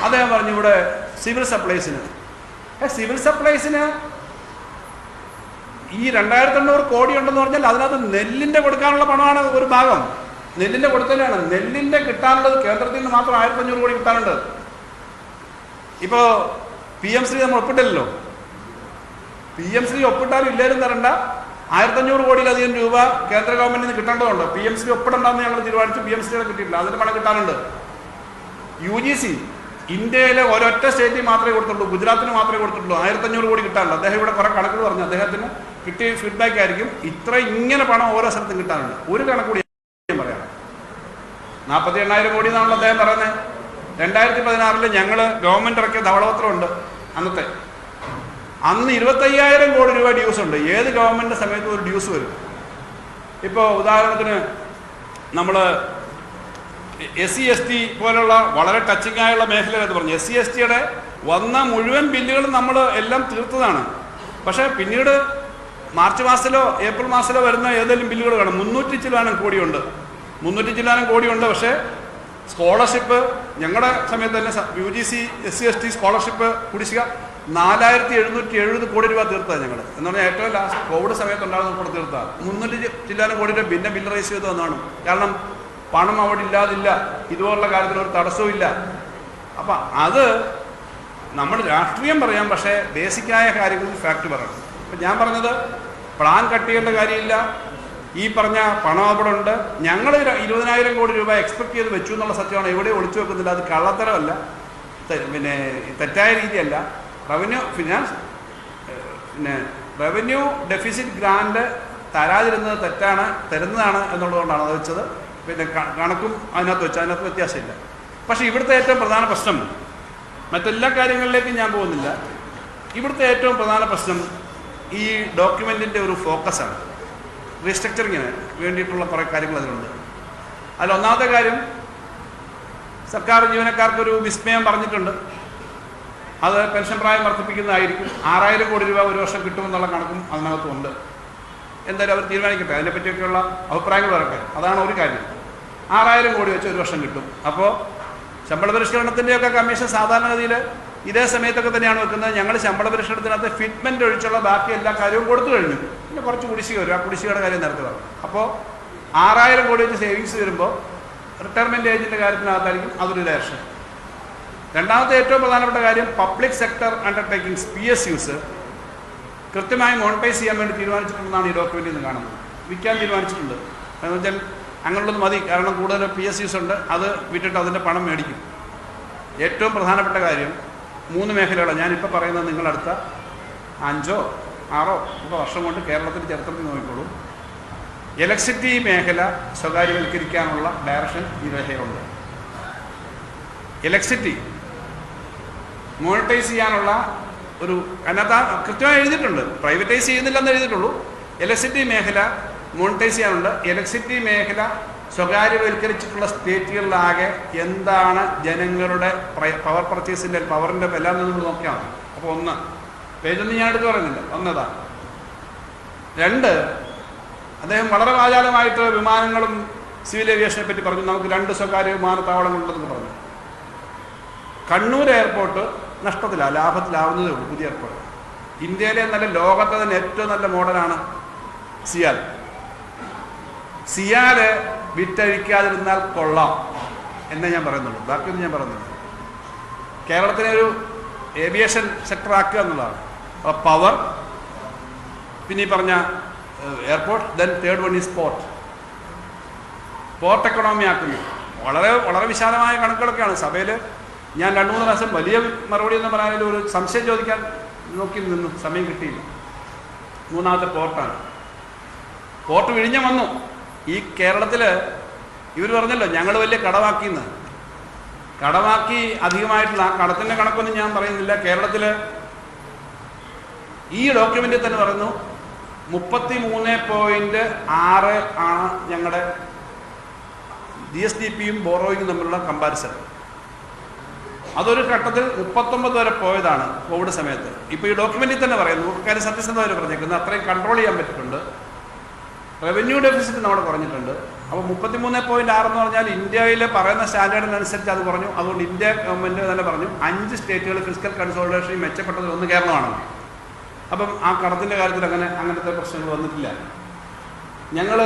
അദ്ദേഹം പറഞ്ഞു ഇവിടെ സിവിൽ സപ്ലൈസിന് ഈ 2,800 കോടി ഉണ്ടെന്ന് പറഞ്ഞാൽ അതിനകത്ത് നെല്ലിൻ്റെ കൊടുക്കാനുള്ള പണമാണ് ഒരു ഭാഗം. നെല്ലിൻ്റെ കൊടുത്തന്നെയാണ്. നെല്ലിൻ്റെ കിട്ടാനുള്ളത് കേന്ദ്രത്തിൽ നിന്ന് മാത്രം 1,500 കോടി കിട്ടാനുണ്ട്. ഇപ്പോൾ PM ശ്രീ നമ്മൾ ഒപ്പിട്ടില്ലല്ലോ. PM ശ്രീ ഒപ്പിട്ടാലും ഇല്ലേലും തരണ്ട. 1,500 കോടിയിലധികം രൂപ കേന്ദ്ര ഗവൺമെന്റിൽ നിന്ന് കിട്ടേണ്ടതുണ്ട്. PM ശ്രീ ഒപ്പിടണ്ടെന്ന് ഞങ്ങൾ തീരുമാനിച്ചു. PM ശ്രീയുടെ കിട്ടിയിട്ടില്ല. അതിന് പണം കിട്ടാനുണ്ട്. UGC ഇന്ത്യയിലെ ഒരൊറ്റ സ്റ്റേറ്റിൽ മാത്രമേ കൊടുത്തുള്ളൂ, ഗുജറാത്തിന് മാത്രമേ കൊടുത്തിട്ടുള്ളൂ. 1,500 കോടി കിട്ടാനുണ്ട്. അദ്ദേഹം ഇവിടെ കുറേ കണക്കുകൾ പറഞ്ഞു. അദ്ദേഹത്തിന് കിട്ടിയ ഫീഡ്ബാക്ക് ആയിരിക്കും ഇങ്ങനെ പണം ഓരോ സ്ഥലത്തും കിട്ടാനുണ്ട്. ഒരു കണക്ക് കൂടി ഞാൻ പറയാം. 48,000 കോടി എന്നാണല്ലോ അദ്ദേഹം പറയുന്നത്. 2016 ഞങ്ങൾ ഗവൺമെന്റ് ഇറക്കിയ ധവളപത്രമുണ്ട് അന്നത്തെ. അന്ന് 25,000 കോടി രൂപ ഡ്യൂസ് ഉണ്ട്. ഏത് ഗവൺമെന്റ് സമയത്തും ഒരു ഡ്യൂസ് വരും. ഇപ്പോൾ ഉദാഹരണത്തിന് നമ്മൾ SC/ST പോലുള്ള വളരെ ടച്ചിങ് ആയുള്ള മേഖലകളെന്ന് പറഞ്ഞു. SC/STയുടെ വന്ന മുഴുവൻ ബില്ലുകളും നമ്മൾ എല്ലാം തീർത്തതാണ്. പക്ഷേ പിന്നീട് മാർച്ച് മാസത്തിലോ ഏപ്രിൽ മാസത്തിലോ വരുന്ന ഏതെങ്കിലും ബില്ലുകൾ കാണും. 300 ചില്ലാനം കോടിയുണ്ട്. 300 ചില്ലാനം കോടിയുണ്ട്. പക്ഷേ സ്കോളർഷിപ്പ് ഞങ്ങളുടെ സമയത്ത് തന്നെ UGC SC/ST സ്കോളർഷിപ്പ് കുടിശ്ശിക 4,770 കോടി രൂപ തീർത്തതാണ് ഞങ്ങൾ. എന്ന് പറഞ്ഞാൽ ഏറ്റവും ലാസ്റ്റ് കോവിഡ് സമയത്തുണ്ടാകുന്ന കൂടെ തീർത്താണ്. 300 ചില്ലാനം കോടി രൂപ പിന്നെ ബില്ല് റൈസ് ചെയ്ത് വന്നതാണ്. കാരണം പണം അവിടെ ഇല്ലാതില്ല. ഇതുപോലുള്ള കാര്യത്തിൽ ഒരു തടസ്സവും ഇല്ല. അപ്പം അത് നമ്മൾ രാഷ്ട്രീയം പറയാം, പക്ഷേ ബേസിക്കായ കാര്യങ്ങളിൽ ഫാക്ട് പറയണം. അപ്പം ഞാൻ പറഞ്ഞത് പ്ലാൻ കട്ട് ചെയ്യേണ്ട കാര്യമില്ല. ഈ പറഞ്ഞ പണം അവിടെ ഉണ്ട്. ഞങ്ങൾ 20,000 കോടി രൂപ എക്സ്പെക്ട് ചെയ്ത് വെച്ചു എന്നുള്ള സത്യമാണ്. എവിടെ ഒളിച്ചു വെക്കുന്നില്ല. അത് കള്ളത്തരമല്ല, പിന്നെ തെറ്റായ രീതിയല്ല. റവന്യൂ ഡെഫിസിറ്റ് ഗ്രാൻഡ് തരാതിരുന്നത് തെറ്റാണ്, തരുന്നതാണ് എന്നുള്ളതുകൊണ്ടാണ് അത് വെച്ചത്. പിന്നെ കണക്കും അതിനകത്ത് വെച്ചാൽ അതിനകത്ത് വ്യത്യാസമില്ല. പക്ഷേ ഇവിടുത്തെ ഏറ്റവും പ്രധാന പ്രശ്നം, മറ്റെല്ലാ കാര്യങ്ങളിലേക്കും ഞാൻ പോകുന്നില്ല, ഇവിടുത്തെ ഏറ്റവും പ്രധാന പ്രശ്നം ഈ ഡോക്യുമെൻറ്റിൻ്റെ ഒരു ഫോക്കസാണ്. റീസ്ട്രക്ചറിങ്ങിന് വേണ്ടിയിട്ടുള്ള കുറേ കാര്യങ്ങൾ അതിലുണ്ട്. അതിലൊന്നാമത്തെ കാര്യം, സർക്കാർ ജീവനക്കാർക്കൊരു വിസ്മയം പറഞ്ഞിട്ടുണ്ട്. അത് പെൻഷൻ പ്രായം വർദ്ധിപ്പിക്കുന്നതായിരിക്കും. 6,000 കോടി രൂപ ഒരു വർഷം കിട്ടുമെന്നുള്ള കണക്കും അതിനകത്തുണ്ട്. എന്തായാലും അവർ തീരുമാനിക്കട്ടെ, അതിനെപ്പറ്റിയൊക്കെയുള്ള അഭിപ്രായങ്ങൾ വരട്ടെ. അതാണ് ഒരു കാര്യം. 6,000 കോടി വെച്ച് ഒരു വർഷം കിട്ടും. അപ്പോൾ ശമ്പള പരിഷ്കരണത്തിൻ്റെയൊക്കെ കമ്മീഷൻ സാധാരണഗതിയിൽ ഇതേ സമയത്തൊക്കെ തന്നെയാണ് വെക്കുന്നത്. ഞങ്ങൾ ശമ്പള പരിഷ്കരണത്തിനകത്ത് ഫിറ്റ്മെൻ്റ് ഒഴിച്ചുള്ള ബാക്കി എല്ലാ കാര്യവും കൊടുത്തു കഴിഞ്ഞു. പിന്നെ കുറച്ച് കുടിശ്ശിക വരും. ആ കുടിശ്ശികയുടെ കാര്യം നേരത്തെ പറഞ്ഞു. അപ്പോൾ 6,000 കോടി വെച്ച് സേവിങ്സ് വരുമ്പോൾ റിട്ടയർമെൻറ്റ് ഏജിൻ്റെ കാര്യത്തിനകത്തായിരിക്കും അതൊരു ഡയറക്ഷൻ. രണ്ടാമത്തെ ഏറ്റവും പ്രധാനപ്പെട്ട കാര്യം, പബ്ലിക് സെക്ടർ അണ്ടർടേക്കിങ്സ് PSUs കൃത്യമായി മോണിറ്റൈസ് ചെയ്യാൻ വേണ്ടി തീരുമാനിച്ചിട്ടുണ്ടെന്നാണ് ഈ ഡോക്യുമെൻറ്റിൽ നിന്ന് കാണുന്നത്. വിൽക്കാൻ തീരുമാനിച്ചിട്ടുണ്ട്. എന്ന് വെച്ചാൽ അങ്ങനെയുള്ളത് മതി, കാരണം കൂടുതൽ PSUs ഉണ്ട്. അത് വിറ്റിട്ട് അതിൻ്റെ പണം മേടിക്കും. ഏറ്റവും പ്രധാനപ്പെട്ട കാര്യം 3 മേഖലകളാണ് ഞാനിപ്പോൾ പറയുന്നത്. നിങ്ങളടുത്ത 5 6 ഒക്കെ വർഷം കൊണ്ട് കേരളത്തിൻ്റെ ചരിത്രത്തിൽ നോക്കിക്കോളൂ. ഇലക്ട്രിസിറ്റി മേഖല സ്വകാര്യവൽക്കരിക്കാനുള്ള ഡയറക്ഷൻ ഈ രേഖയുണ്ട്. ഇലക്ട്രിസിറ്റി മോണിറ്റൈസ് ചെയ്യാനുള്ള ഒരു അതിനകത്ത് കൃത്യമായി എഴുതിയിട്ടുണ്ട്. പ്രൈവറ്റൈസ് ചെയ്യുന്നില്ലെന്ന് എഴുതിയിട്ടുള്ളൂ. ഇലക്ട്രിസിറ്റി മേഖല മോണിറ്റൈസ് ചെയ്യാനുണ്ട്. ഇലക്ട്രിസിറ്റി മേഖല സ്വകാര്യവൽക്കരിച്ചിട്ടുള്ള സ്റ്റേറ്റുകളിലാകെ എന്താണ് ജനങ്ങളുടെ പവർ പർച്ചേസിൻ്റെ പവറിൻ്റെ വില എന്ന് നമ്മൾ നോക്കിയാൽ മതി. അപ്പോൾ 1 പേജൊന്നും ഞാൻ എടുത്ത് പറയുന്നില്ല. 1 2 അദ്ദേഹം വളരെ വാചാലമായിട്ട് വിമാനങ്ങളും സിവിൽ ഏവിയേഷനെ പറ്റി പറഞ്ഞു. നമുക്ക് 2 സ്വകാര്യ വിമാനത്താവളങ്ങളുണ്ടെന്ന് പറഞ്ഞു. കണ്ണൂർ എയർപോർട്ട് നഷ്ടത്തിലാണ്, ലാഭത്തിലാവുന്നതേ ഉള്ളൂ. പുതിയ എയർപോർട്ട് ഇന്ത്യയിലെ നല്ല ലോകത്തെ തന്നെ ഏറ്റവും നല്ല മോഡലാണ് സിയാൽ. സിയാല് വിറ്റഴിക്കാതിരുന്നാൽ കൊള്ളാം എന്നേ ഞാൻ പറയുന്നുള്ളൂ. ബാക്കിയൊന്നും ഞാൻ പറയുന്നില്ല. കേരളത്തിനെ ഒരു ഏവിയേഷൻ സെക്ടർ ആക്കുക എന്നുള്ളതാണ്. അപ്പോൾ പവർ, പിന്നെ ഈ പറഞ്ഞ airport, then 3rd one is port economy ആക്കുന്നു. വളരെ വളരെ വിശാലമായ കണക്കുകളൊക്കെയാണ്. സഭയിൽ ഞാൻ 2-3 പ്രാവശ്യം വലിയ മറുപടി എന്ന് പറയാനും ഒരു സംശയം ചോദിക്കാൻ നോക്കി നിന്നു, സമയം കിട്ടിയില്ല. 3ാമത്തെ പോർട്ടാണ്. പോർട്ട് വിഴിഞ്ഞം വന്നു. ഈ കേരളത്തിൽ ഇവർ പറഞ്ഞല്ലോ ഞങ്ങൾ വലിയ കടമാക്കിയെന്ന്. കടമാക്കി അധികമായിട്ടുള്ള ആ കടത്തിൻ്റെ കണക്കൊന്നും ഞാൻ പറയുന്നില്ല. കേരളത്തിൽ ഈ ഡോക്യുമെൻറ്റിൽ തന്നെ പറയുന്നു 33.6 ആണ് ഞങ്ങളുടെ GSDPയും ബോറോയിങ്ങും തമ്മിലുള്ള കമ്പാരിസൺ. അതൊരു ഘട്ടത്തിൽ 39 വരെ പോയതാണ് കോവിഡ് സമയത്ത്. ഇപ്പോൾ ഈ ഡോക്യുമെൻറ്റിൽ തന്നെ പറയുന്നു, കാര്യം സത്യസന്ധമായി പറഞ്ഞേക്കുന്നത്, അത്രയും കൺട്രോൾ ചെയ്യാൻ പറ്റിയിട്ടുണ്ട്. റവന്യൂ ഡെഫിസിറ്റ് നമ്മൾ കുറഞ്ഞിട്ടുണ്ട്. അപ്പോൾ 33.6 എന്ന് പറഞ്ഞാൽ ഇന്ത്യയിൽ പറയുന്ന സ്റ്റാൻഡേർഡിനനുസരിച്ച് അത് കുറഞ്ഞു. അതുകൊണ്ട് ഇന്ത്യ ഗവൺമെൻറ് തന്നെ പറഞ്ഞു 5 സ്റ്റേറ്റുകൾ ഫിസിക്കൽ കൺസോളിഡേഷൻ മെച്ചപ്പെട്ടത് 1 കേരളമാണെന്ന്. അപ്പം ആ കടത്തിൻ്റെ കാര്യത്തിൽ അങ്ങനത്തെ പ്രശ്നങ്ങൾ വന്നിട്ടില്ല. ഞങ്ങൾ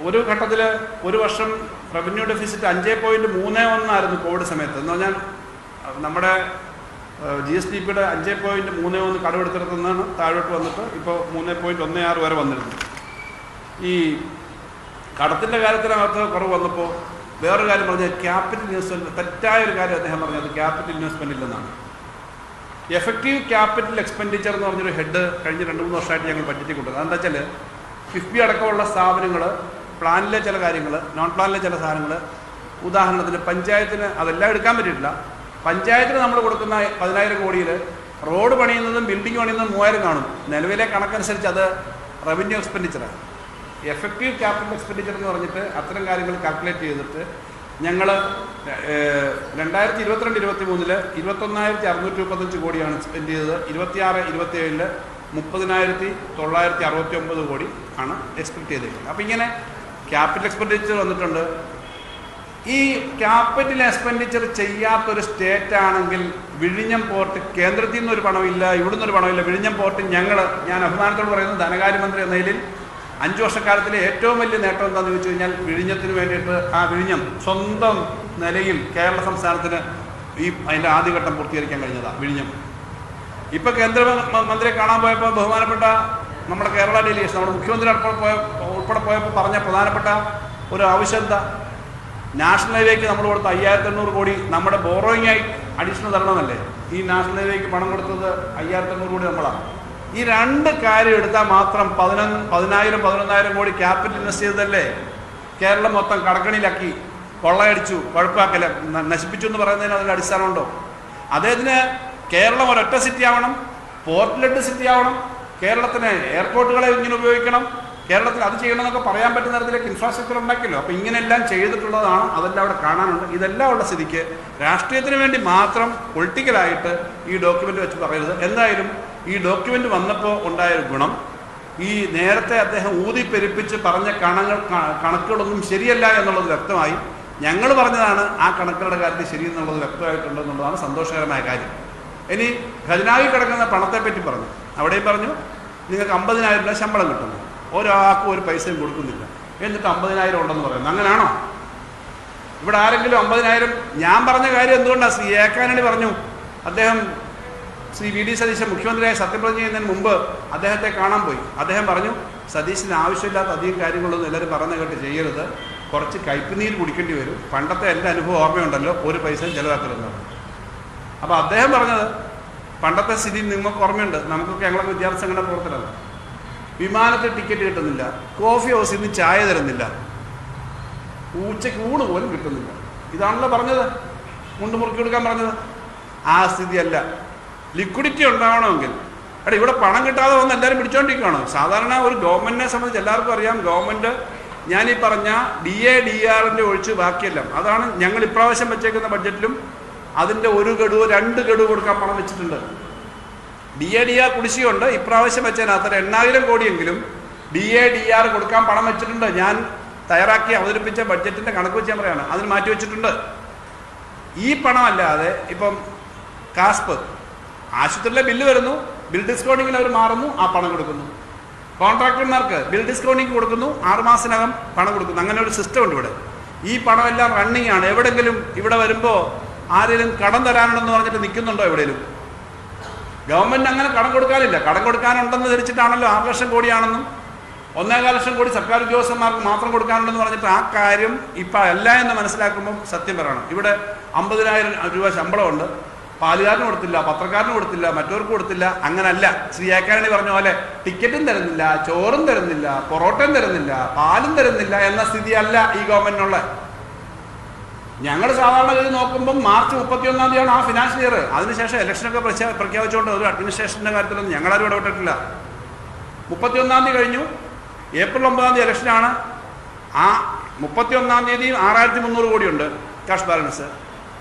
ഒരു ഘട്ടത്തിൽ ഒരു വർഷം റവന്യൂ ഡെഫിസിറ്റ് 5.31 ആയിരുന്നു കോവിഡ് സമയത്ത്. എന്ന് പറഞ്ഞാൽ നമ്മുടെ GSDPയുടെ 5.31 കടമെടുത്തിടത്തു നിന്നാണ് താഴോട്ട് വന്നിട്ട് ഇപ്പോൾ 3.16 വരെ വന്നിരുന്നു. ഈ കടത്തിൻ്റെ കാര്യത്തിനകത്ത് കുറവ് വന്നപ്പോൾ വേറൊരു കാര്യം പറഞ്ഞാൽ ക്യാപിറ്റൽ ഇൻവെസ്റ്റ്മെൻറ്റ്, തെറ്റായ ഒരു കാര്യം അദ്ദേഹം പറഞ്ഞത് ക്യാപിറ്റൽ ഇൻവെസ്റ്റ്മെൻ്റ് ഇല്ലെന്നാണ്. എഫക്റ്റീവ് ക്യാപിറ്റൽ എക്സ്പെൻഡിച്ചർ എന്ന് പറഞ്ഞൊരു ഹെഡ് കഴിഞ്ഞ 2-3 വർഷമായിട്ട് ഞങ്ങൾ ബഡ്ജറ്റിൽ കൊണ്ടുവരുന്നത്. അതെന്താ വെച്ചാൽ കിഫ്ബി അടക്കമുള്ള സ്ഥാപനങ്ങൾ പ്ലാനിലെ ചില കാര്യങ്ങൾ, നോൺ പ്ലാനിലെ ചില സാധനങ്ങൾ, ഉദാഹരണത്തിന് പഞ്ചായത്തിന് അതെല്ലാം എടുക്കാൻ പറ്റിയിട്ടില്ല. പഞ്ചായത്തിന് നമ്മൾ കൊടുക്കുന്ന 10,000 കോടിയിൽ റോഡ് പണിയുന്നതും ബിൽഡിംഗ് പണിയുന്നതും 3,000 കാണും. നിലവിലെ കണക്കനുസരിച്ച് അത് റവന്യൂ എക്സ്പെൻഡിച്ചറാണ്. എഫക്റ്റീവ് ക്യാപിറ്റൽ എക്സ്പെൻഡിച്ചർ എന്ന് പറഞ്ഞിട്ട് അത്തരം കാര്യങ്ങൾ കാൽക്കുലേറ്റ് ചെയ്തിട്ട് ഞങ്ങൾ 2022-23 21,635 കോടിയാണ് സ്പെൻഡ് ചെയ്തത്. 26-27 30,969 കോടി ആണ് എക്സ്പെക്ട് ചെയ്തിരിക്കുന്നത്. അപ്പോൾ ഇങ്ങനെ ക്യാപിറ്റൽ എക്സ്പെൻഡിച്ചർ വന്നിട്ടുണ്ട്. ഈ ക്യാപിറ്റൽ എക്സ്പെൻഡിച്ചർ ചെയ്യാത്തൊരു സ്റ്റേറ്റ് ആണെങ്കിൽ വിഴിഞ്ഞം പോർട്ട് കേന്ദ്രത്തിൽ നിന്നൊരു പണമില്ല, ഇവിടുന്ന് ഒരു പണമില്ല. വിഴിഞ്ഞം പോർട്ട് ഞാൻ അഭിമാനത്തോട് പറയുന്നത് ധനകാര്യമന്ത്രി എന്ന നിലയിൽ 5 വർഷക്കാലത്തിലെ ഏറ്റവും വലിയ നേട്ടം എന്താണെന്ന് ചോദിച്ചു കഴിഞ്ഞാൽ വിഴിഞ്ഞത്തിന് വേണ്ടിയിട്ട് ആ വിഴിഞ്ഞം സ്വന്തം നിലയിൽ കേരള സംസ്ഥാനത്തിന് അതിൻ്റെ ആദ്യഘട്ടം പൂർത്തീകരിക്കാൻ കഴിഞ്ഞതാണ് വിഴിഞ്ഞം. ഇപ്പം കേന്ദ്രമന്ത്രിയെ കാണാൻ പോയപ്പോൾ ബഹുമാനപ്പെട്ട നമ്മുടെ കേരള ഡെലിഗേഷൻ നമ്മുടെ മുഖ്യമന്ത്രി ഉൾപ്പെടെ പോയപ്പോൾ പറഞ്ഞ പ്രധാനപ്പെട്ട ഒരു ആവശ്യം എന്താ? നാഷണൽ ഹൈവേക്ക് നമ്മൾ കൊടുത്ത 5800 കോടി നമ്മുടെ ബോറോയിങ് ആയി അഡീഷണൽ തരണമെന്നല്ലേ? ഈ നാഷണൽ ഹൈവേക്ക് പണം കൊടുത്തത് 5800 കോടി നമ്മളാണ്. ഈ രണ്ട് കാര്യം എടുത്താൽ മാത്രം 11,000 കോടി ക്യാപിറ്റൽ ഇൻവെസ്റ്റ് ചെയ്തതല്ലേ കേരളം മൊത്തം കടക്കണിയിലാക്കി, കൊള്ളയടിച്ചു, കുഴപ്പമാക്കല, നശിപ്പിച്ചു എന്ന് പറയുന്നതിന് അതിൻ്റെ അടിസ്ഥാനമുണ്ടോ? അദ്ദേഹത്തിന് കേരളം ഒരൊറ്റ സിറ്റി ആവണം, പോർട്ട് സിറ്റി ആവണം, കേരളത്തിന് എയർപോർട്ടുകളെ ഇങ്ങനെ ഉപയോഗിക്കണം, കേരളത്തിൽ അത് ചെയ്യണമെന്നൊക്കെ പറയാൻ പറ്റുന്ന തരത്തിലേക്ക് ഇൻഫ്രാസ്ട്രക്ചർ ഉണ്ടാക്കിയല്ലോ. അപ്പോൾ ഇങ്ങനെയെല്ലാം ചെയ്തിട്ടുള്ളതാണ്, അതെല്ലാം അവിടെ കാണാനുണ്ട്. ഇതെല്ലാം ഉള്ള സ്ഥിതിക്ക് രാഷ്ട്രീയത്തിന് വേണ്ടി മാത്രം പൊളിറ്റിക്കലായിട്ട് ഈ ഡോക്യുമെൻ്റ് വെച്ച് പറയരുത്. എന്തായാലും ഈ ഡോക്യുമെൻ്റ് വന്നപ്പോൾ ഉണ്ടായൊരു ഗുണം, ഈ നേരത്തെ അദ്ദേഹം ഊതിപ്പെരുപ്പിച്ച് പറഞ്ഞ കണക്കുകളൊന്നും ശരിയല്ല എന്നുള്ളത് വ്യക്തമായി. ഞങ്ങൾ പറഞ്ഞതാണ് ആ കണക്കുകളുടെ കാര്യത്തിൽ ശരിയെന്നുള്ളത് വ്യക്തമായിട്ടുണ്ടെന്നുള്ളതാണ് സന്തോഷകരമായ കാര്യം. ഇനി ഖജനാവിൽ കിടക്കുന്ന പണത്തെപ്പറ്റി പറഞ്ഞു. അവിടെയും പറഞ്ഞു നിങ്ങൾക്ക് 50,000 രൂപ ശമ്പളം കിട്ടുന്നു, ഒരാൾക്കും ഒരു പൈസയും കൊടുക്കുന്നില്ല, എന്നിട്ട് 50,000 ഉണ്ടെന്ന് പറയുന്നത് അങ്ങനെയാണോ? ഇവിടെ ആരെങ്കിലും 50,000? ഞാൻ പറഞ്ഞ കാര്യം എന്തുകൊണ്ടാണ്? ശ്രീ ഏക്കാനണി പറഞ്ഞു, അദ്ദേഹം ശ്രീ വി ഡി സതീശൻ മുഖ്യമന്ത്രിയായി സത്യപ്രതിജ്ഞ ചെയ്യുന്നതിന് മുമ്പ് അദ്ദേഹത്തെ കാണാൻ പോയി. അദ്ദേഹം പറഞ്ഞു സതീശന് ആവശ്യമില്ലാത്ത അധികം കാര്യങ്ങളൊന്നും എല്ലാവരും പറയുന്ന കേട്ട് ചെയ്യരുത്, കുറച്ച് കയ്പുനീര് കുടിക്കേണ്ടി വരും, പണ്ടത്തെ എൻ്റെ അനുഭവം ഓർമ്മയുണ്ടല്ലോ, ഒരു പൈസയും ചിലവാക്കരുതെന്ന് പറഞ്ഞു. അപ്പോൾ അദ്ദേഹം പറഞ്ഞത് പണ്ടത്തെ സ്ഥിതി നിങ്ങൾക്ക് ഓർമ്മയുണ്ട്, നമുക്കൊക്കെ ഞങ്ങളൊക്കെ വിദ്യാർത്ഥി സംഘടന പ്രവർത്തനമല്ല, വിമാനത്തിൽ ടിക്കറ്റ് കിട്ടുന്നില്ല, കോഫി ഹൗസിൽ നിന്ന് ചായ തരുന്നില്ല, ഉച്ചയ്ക്ക് ഊണ് പോലും കിട്ടുന്നില്ല. ഇതാണല്ലോ പറഞ്ഞത്, മുണ്ട് മുറുക്കി കൊടുക്കാൻ പറഞ്ഞത്. ആ സ്ഥിതിയല്ല. ലിക്വിഡിറ്റി ഉണ്ടാവണമെങ്കിൽ ഇവിടെ പണം കിട്ടാതെ വന്ന് എല്ലാവരും പിടിച്ചോണ്ടിരിക്കുകയാണ്. സാധാരണ ഒരു ഗവൺമെൻറ്റിനെ സംബന്ധിച്ച് എല്ലാവർക്കും അറിയാം, ഗവൺമെൻറ് ഞാനീ പറഞ്ഞ DA/DR ഒഴിച്ച് ബാക്കിയെല്ലാം, അതാണ് ഞങ്ങൾ ഇപ്രാവശ്യം വെച്ചേക്കുന്ന ബഡ്ജറ്റിലും അതിൻ്റെ 1 ഗഡുവോ 2 ഗഡുവോ കൊടുക്കാൻ പണം വെച്ചിട്ടുണ്ട്. DA/DR കുടിശ്ശികയുണ്ട്. ഇപ്രാവശ്യം വെച്ചതിനകത്ത് 8,000 കോടിയെങ്കിലും DA/DR കൊടുക്കാൻ പണം വെച്ചിട്ടുണ്ട്. ഞാൻ തയ്യാറാക്കി അവതരിപ്പിച്ച ബഡ്ജറ്റിൻ്റെ കണക്ക് വെച്ച് ഞാൻ പറയാണ്, അതിന് മാറ്റി വെച്ചിട്ടുണ്ട്. ഈ പണം അല്ലാതെ ഇപ്പം കാസ്പ് ആശുപത്രിയിലെ ബില്ല് വരുന്നു, ബിൽ ഡിസ്കൗണ്ടിങ്ങിൽ അവർ മാറുന്നു, ആ പണം കൊടുക്കുന്നു. കോൺട്രാക്ടർമാർക്ക് ബിൽ ഡിസ്കൗണ്ടിങ് കൊടുക്കുന്നു, 6 മാസത്തിനകം പണം കൊടുക്കുന്നു. അങ്ങനെ ഒരു സിസ്റ്റം ഉണ്ട് ഇവിടെ. ഈ പണമെല്ലാം റണ്ണിങ് ആണ്. എവിടെയെങ്കിലും ഇവിടെ വരുമ്പോൾ ആരെങ്കിലും കടം തരാനുണ്ടെന്ന് പറഞ്ഞിട്ട് നിൽക്കുന്നുണ്ടോ എവിടെയെങ്കിലും? ഗവൺമെൻറ് അങ്ങനെ കടം കൊടുക്കാനില്ല. കടം കൊടുക്കാനുണ്ടെന്ന് ധരിച്ചിട്ടാണല്ലോ 6 ലക്ഷം കോടിയാണെന്നും 1.25 ലക്ഷം കോടി സർക്കാർ ഉദ്യോഗസ്ഥന്മാർക്ക് മാത്രം കൊടുക്കാനുണ്ടെന്ന് പറഞ്ഞിട്ട് ആ കാര്യം ഇപ്പം അല്ല എന്ന് മനസ്സിലാക്കുമ്പം സത്യം പറയണം. ഇവിടെ 50,000 രൂപ ശമ്പളമുണ്ട്, പാലുകാരന് കൊടുത്തില്ല, പത്രക്കാരന് കൊടുത്തില്ല, മറ്റവർക്ക് കൊടുത്തില്ല. അങ്ങനല്ല. ശ്രീ ഏക്കാനണി പറഞ്ഞ പോലെ ടിക്കറ്റും തരുന്നില്ല, ചോറും തരുന്നില്ല, പൊറോട്ടയും തരുന്നില്ല, പാലും തരുന്നില്ല എന്ന സ്ഥിതിയല്ല ഈ ഗവൺമെൻറ്റിനുള്ള. ഞങ്ങൾ സാധാരണ ഇത് നോക്കുമ്പം മാർച്ച് 31-ാം തീയതിയാണ് ആ ഫിനാൻഷ്യൽ ഇയർ. അതിനുശേഷം ഇലക്ഷനൊക്കെ പ്രഖ്യാപിച്ചുകൊണ്ട് ഒരു അഡ്മിനിസ്ട്രേഷൻ്റെ കാര്യത്തിലൊന്നും ഞങ്ങളാരും ഇടപെട്ടിട്ടില്ല. 31-ാം തീയതി കഴിഞ്ഞു, ഏപ്രിൽ 9-ാം തീയതി ഇലക്ഷനാണ്. ആ 31-ാം തീയതി 6,300 കോടിയുണ്ട് ക്യാഷ് ബാലൻസ്.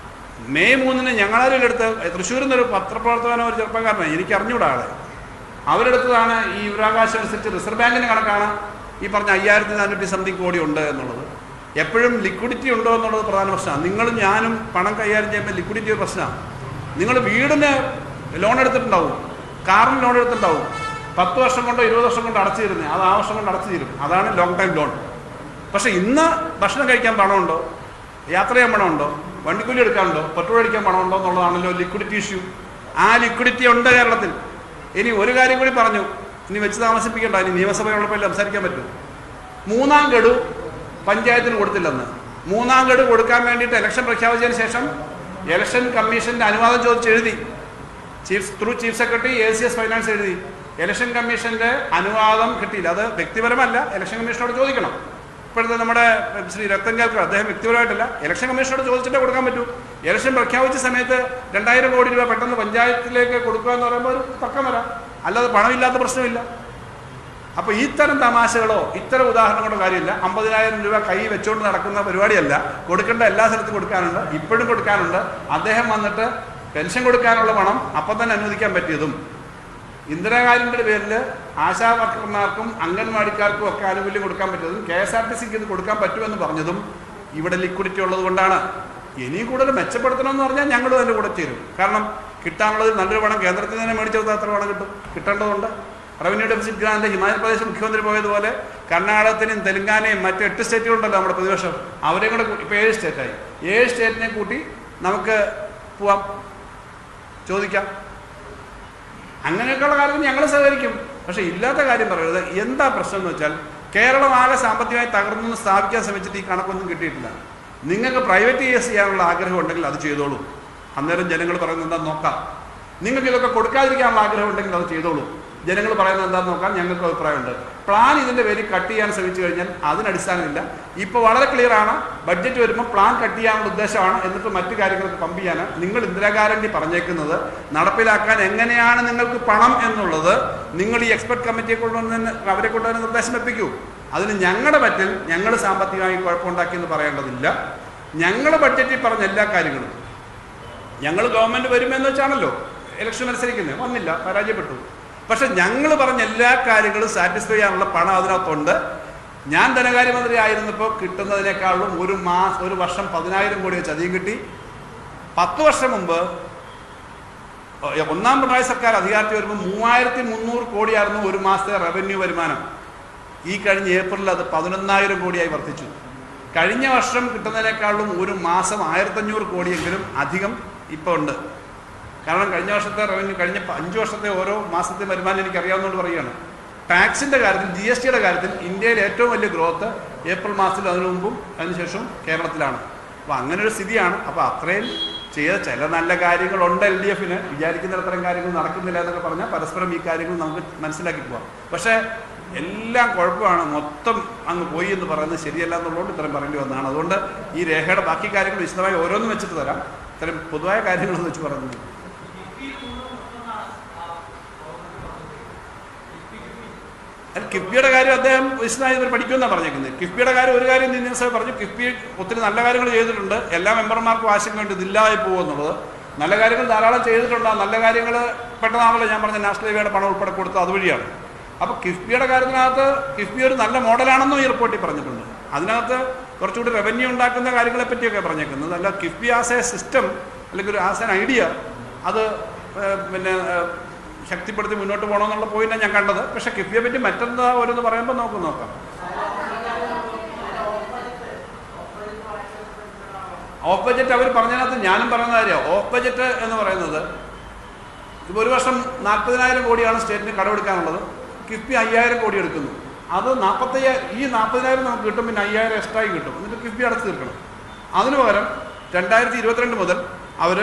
മെയ് 3-ന് ഞങ്ങളാരും എടുത്ത് തൃശ്ശൂരിൽ നിന്നൊരു പത്രപ്രവർത്തകനോ ഒരു ചെറുപ്പക്കാരനോ എനിക്ക് അറിഞ്ഞൂടാ ആളെ, അവരെടുത്തതാണ് ഈ വിവരാവകാശം അനുസരിച്ച് റിസർവ് ബാങ്കിൻ്റെ കണക്കാണ് ഈ പറഞ്ഞ 5,400 സംതിങ് കോടി ഉണ്ട് എന്നുള്ളത്. എപ്പോഴും ലിക്വിഡിറ്റി ഉണ്ടോ എന്നുള്ളത് പ്രധാന പ്രശ്നമാണ്. നിങ്ങളും ഞാനും പണം കൈകാര്യം ചെയ്യുമ്പോൾ ലിക്വിഡിറ്റി ഒരു പ്രശ്നമാണ്. നിങ്ങൾ വീടിന് ലോൺ എടുത്തിട്ടുണ്ടാവും, കാറിന് ലോൺ എടുത്തിട്ടുണ്ടാവും, 10 വർഷം കൊണ്ടോ 20 വർഷം കൊണ്ടോ അടച്ചു തരുന്നത്, അത് ആ വർഷം കൊണ്ട് അടച്ചു തരും, അതാണ് ലോങ് ടൈം ലോൺ. പക്ഷേ ഇന്ന് ഭക്ഷണം കഴിക്കാൻ പണമുണ്ടോ, യാത്ര ചെയ്യാൻ പണമുണ്ടോ, വണ്ടിക്കൂലി എടുക്കാനുണ്ടോ, പെട്രോൾ അടിക്കാൻ പണമുണ്ടോ എന്നുള്ളതാണല്ലോ ലിക്വിഡിറ്റി ഇഷ്യൂ. ആ ലിക്വിഡിറ്റി ഉണ്ട് കേരളത്തിൽ. ഇനി ഒരു കാര്യം കൂടി പറഞ്ഞു, ഇനി വെച്ച് താമസിപ്പിക്കേണ്ട, ഇനി നിയമസഭയുള്ളപ്പോൾ സംസാരിക്കാൻ പറ്റും. 3-ാം ഗഡു പഞ്ചായത്തിന് കൊടുത്തില്ലെന്ന്. 3-ാം ഗഡു കൊടുക്കാൻ വേണ്ടിയിട്ട് ഇലക്ഷൻ പ്രഖ്യാപിച്ചതിന് ശേഷം ഇലക്ഷൻ കമ്മീഷൻ്റെ അനുവാദം ചോദിച്ച് എഴുതി, ചീഫ് സെക്രട്ടറി ACS ഫൈനാൻസ് എഴുതി. ഇലക്ഷൻ കമ്മീഷൻ്റെ അനുവാദം കിട്ടിയില്ല. അത് വ്യക്തിപരമല്ല, ഇലക്ഷൻ കമ്മീഷനോട് ചോദിക്കണം. ഇപ്പോഴത്തെ നമ്മുടെ ശ്രീ രത്തൻ കേൾക്കർ അദ്ദേഹം വ്യക്തിപരമായിട്ടല്ല, ഇലക്ഷൻ കമ്മീഷനോട് ചോദിച്ചിട്ടേ കൊടുക്കാൻ പറ്റൂ. ഇലക്ഷൻ പ്രഖ്യാപിച്ച സമയത്ത് 2,000 കോടി രൂപ പെട്ടെന്ന് പഞ്ചായത്തിലേക്ക് കൊടുക്കുക എന്ന് പറയുമ്പോൾ ഒരു തക്കം വരാം, അല്ലാതെ പണമില്ലാത്ത പ്രശ്നമില്ല. അപ്പോൾ ഇത്തരം തമാശകളോ ഇത്തരം ഉദാഹരണങ്ങളോ കാര്യമില്ല. 50,000 രൂപ കൈ വെച്ചുകൊണ്ട് നടക്കുന്ന പരിപാടിയല്ല. കൊടുക്കേണ്ട എല്ലാ സ്ഥലത്തും കൊടുക്കാനുണ്ട്, ഇപ്പോഴും കൊടുക്കാനുണ്ട്. അദ്ദേഹം വന്നിട്ട് പെൻഷൻ കൊടുക്കാനുള്ള പണം അപ്പം തന്നെ അനുവദിക്കാൻ പറ്റിയതും, ഇന്ദിരാഗാന്ധിയുടെ പേരിൽ ആശാ വർക്കർമാർക്കും അംഗൻവാടിക്കാർക്കും ഒക്കെ ആനുകൂല്യം കൊടുക്കാൻ പറ്റിയതും, KSRTCക്ക് ഇത് കൊടുക്കാൻ പറ്റുമെന്ന് പറഞ്ഞതും ഇവിടെ ലിക്വിഡിറ്റി ഉള്ളത് കൊണ്ടാണ്. ഇനിയും കൂടുതൽ മെച്ചപ്പെടുത്തണമെന്ന് പറഞ്ഞാൽ ഞങ്ങൾ തന്നെ കൂടെ ചേരും. കാരണം കിട്ടാനുള്ളത് നല്ലൊരു പണം കേന്ദ്രത്തിൽ തന്നെ മേടിച്ചെടുത്താൽ അത്ര പണം കിട്ടും, കിട്ടേണ്ടതുണ്ട്. Revenue deficit grant Himachal Pradesh മുഖ്യമന്ത്രി പോയതുപോലെ കർണാടകത്തിനും തെലങ്കാനയും മറ്റ് 8 സ്റ്റേറ്റുകളുണ്ടല്ലോ നമ്മുടെ പ്രതിപക്ഷം, അവരെയും കൂടെ ഇപ്പോൾ 7 സ്റ്റേറ്റായി. 7 സ്റ്റേറ്റിനെ കൂട്ടി നമുക്ക് പോവാം, ചോദിക്കാം. അങ്ങനെയൊക്കെയുള്ള കാര്യത്തിൽ ഞങ്ങൾ സഹകരിക്കും. പക്ഷേ ഇല്ലാത്ത കാര്യം പറയരുത്. എന്താ പ്രശ്നം എന്ന് വെച്ചാൽ കേരളം ആകെ സാമ്പത്തികമായി തകർന്നു സ്ഥാപിക്കാൻ ശ്രമിച്ചിട്ട് ഈ കണക്കൊന്നും കിട്ടിയിട്ടില്ല. നിങ്ങൾക്ക് പ്രൈവറ്റൈസ് ചെയ്യാനുള്ള ആഗ്രഹം ഉണ്ടെങ്കിൽ അത് ചെയ്തോളൂ. അന്നേരം ജനങ്ങൾ പറയുന്നത് എന്താണെന്ന് നോക്കാം. നിങ്ങൾക്ക് ഇതൊക്കെ കൊടുക്കാതിരിക്കാനുള്ള ആഗ്രഹം ഉണ്ടെങ്കിൽ അത് ചെയ്തോളൂ. ജനങ്ങൾ പറയുന്നത് എന്താണെന്ന് നോക്കാൻ ഞങ്ങൾക്ക് അഭിപ്രായമുണ്ട്. പ്ലാൻ ഇതിൻ്റെ പേരിൽ കട്ട് ചെയ്യാൻ ശ്രമിച്ചു കഴിഞ്ഞാൽ അതിനടിസ്ഥാനമില്ല. ഇപ്പോൾ വളരെ ക്ലിയറാണ്, ബഡ്ജറ്റ് വരുമ്പോൾ പ്ലാൻ കട്ട് ചെയ്യാനുള്ള ഉദ്ദേശമാണ്, എന്നിട്ട് മറ്റു കാര്യങ്ങൾക്ക് പമ്പ് ചെയ്യാൻ നിങ്ങൾ ഇന്ദിരാ ഗ്യാരണ്ടി പറഞ്ഞേക്കുന്നത് നടപ്പിലാക്കാൻ എങ്ങനെയാണ് നിങ്ങൾക്ക് പണം എന്നുള്ളത് നിങ്ങൾ ഈ എക്സ്പെർട്ട് കമ്മിറ്റിയെ കൊണ്ടുവന്ന് അവരെ കൊണ്ടുവന്ന് നിർദ്ദേശം എത്തിക്കൂ. അതിന് ഞങ്ങളുടെ പറ്റിൽ ഞങ്ങൾ സാമ്പത്തികമായി കുഴപ്പമുണ്ടാക്കിയെന്ന് പറയേണ്ടതില്ല. ഞങ്ങൾ ബഡ്ജറ്റിൽ പറഞ്ഞ എല്ലാ കാര്യങ്ങളും ഞങ്ങൾ ഗവൺമെൻറ് വരുമെന്ന് വെച്ചാണല്ലോ ഇലക്ഷൻ മത്സരിക്കുന്നത്, വന്നില്ല, പരാജയപ്പെട്ടു. പക്ഷെ ഞങ്ങൾ പറഞ്ഞ എല്ലാ കാര്യങ്ങളും സാറ്റിസ്ഫൈ ചെയ്യാനുള്ള പണം അതിനകത്തുണ്ട്. ഞാൻ ധനകാര്യമന്ത്രി ആയിരുന്നപ്പോൾ കിട്ടുന്നതിനേക്കാളും ഒരു വർഷം 10,000 കോടി വെച്ച് അധികം കിട്ടി. 10 വർഷം മുമ്പ് ഒന്നാം പിണറായി സർക്കാർ അധികാരത്തിൽ വരുമ്പോൾ 3,300 കോടിയായിരുന്നു ഒരു മാസത്തെ റവന്യൂ വരുമാനം. ഈ കഴിഞ്ഞ ഏപ്രിലിൽ അത് 11,000 കോടിയായി വർദ്ധിച്ചു. കഴിഞ്ഞ വർഷം കിട്ടുന്നതിനേക്കാളും ഒരു മാസം 1,500 കോടിയെങ്കിലും അധികം ഇപ്പോൾ ഉണ്ട്. കാരണം കഴിഞ്ഞ വർഷത്തെ റവന്യൂ കഴിഞ്ഞ 5 വർഷത്തെ ഓരോ മാസത്തെ വരുമാനം എനിക്കറിയാവുന്നതുകൊണ്ട് പറയുകയാണ്. ടാക്സിൻ്റെ കാര്യത്തിൽ, GSTയുടെ കാര്യത്തിൽ ഇന്ത്യയിൽ ഏറ്റവും വലിയ ഗ്രോത്ത് ഏപ്രിൽ മാസത്തിൽ അതിനു മുമ്പും അതിനുശേഷവും കേരളത്തിലാണ്. അപ്പോൾ അങ്ങനെ ഒരു സ്ഥിതിയാണ്. അപ്പോൾ അത്രയും ചെയ്ത ചില നല്ല കാര്യങ്ങളുണ്ട് LDFന്. വിചാരിക്കുന്നിടത്തരം കാര്യങ്ങൾ നടക്കുന്നില്ല എന്നൊക്കെ പറഞ്ഞാൽ പരസ്പരം ഈ കാര്യങ്ങൾ നമുക്ക് മനസ്സിലാക്കി പോകാം. പക്ഷേ എല്ലാം കുഴപ്പമാണ്, മൊത്തം അങ്ങ് പോയി എന്ന് പറയുന്നത് ശരിയല്ല എന്നുള്ളതുകൊണ്ട് ഇത്രയും പറയേണ്ടി വന്നതാണ്. അതുകൊണ്ട് ഈ രേഖയുടെ ബാക്കി കാര്യങ്ങൾ വിശദമായി ഓരോന്നും വെച്ചിട്ട് തരാം. ഇത്രയും പൊതുവായ കാര്യങ്ങളെന്ന് വെച്ച് പറയുന്നത് കിഫ്ബിയുടെ കാര്യം അദ്ദേഹം വിശദമായി പഠിക്കുമെന്നാണ് പറഞ്ഞേക്കുന്നത്. കിഫ്ബിയുടെ കാര്യം ഒരു കാര്യം നിയമസഭ പറഞ്ഞു, കിഫ്ബി ഒത്തിരി നല്ല കാര്യങ്ങൾ ചെയ്തിട്ടുണ്ട്. എല്ലാ മെമ്പർമാർക്കും ആശങ്ക വേണ്ടി ഇതില്ലാതെ പോകുമെന്നുള്ളത്. നല്ല കാര്യങ്ങൾ ധാരാളം ചെയ്തിട്ടുണ്ട്. ആ നല്ല കാര്യങ്ങൾ പെട്ടെന്നാണല്ലോ ഞാൻ പറഞ്ഞ നാഷണൽ ഹൈവേയുടെ പണം ഉൾപ്പെടെ കൊടുത്തത് അതുവഴിയാണ്. അപ്പോൾ കിഫ്ബിയുടെ കാര്യത്തിനകത്ത് കിഫ്ബി ഒരു നല്ല മോഡലാണെന്നും ഈ റിപ്പോർട്ടിൽ പറഞ്ഞിട്ടുണ്ട്. അതിനകത്ത് കുറച്ചുകൂടി റവന്യൂ ഉണ്ടാക്കുന്ന കാര്യങ്ങളെ പറ്റിയൊക്കെ പറഞ്ഞേക്കുന്നത്. അല്ല കിഫ്ബി ആസ് എ സിസ്റ്റം അല്ലെങ്കിൽ ഒരു ആസ് എൻ ഐഡിയ അത് പിന്നെ ശക്തിപ്പെടുത്തി മുന്നോട്ട് പോകണമെന്നുള്ള പോയിന്റാണ് ഞാൻ കണ്ടത്. പക്ഷേ കിഫ്ബിയെ പറ്റി മറ്റെന്താ ഓരോന്ന് പറയുമ്പോൾ നമുക്ക് നോക്കാം. ഓഫ് ബഡ്ജറ്റ് അവർ പറഞ്ഞതിനകത്ത് ഞാനും പറയുന്ന കാര്യമാണ്. ഓഫ് ബഡ്ജറ്റ് എന്ന് പറയുന്നത് ഇപ്പോൾ ഒരു വർഷം 40,000 കോടിയാണ് സ്റ്റേറ്റിന് കടമെടുക്കാനുള്ളത്. കിഫ്ബി 5,000 കോടി എടുക്കുന്നു. അത് 40,000 നമുക്ക് കിട്ടും, പിന്നെ 5,000 എക്സ്ട്രായും കിട്ടും. എന്നിട്ട് കിഫ്ബി അടച്ചു തീർക്കണം. അതിനു പകരം 2022 മുതൽ അവർ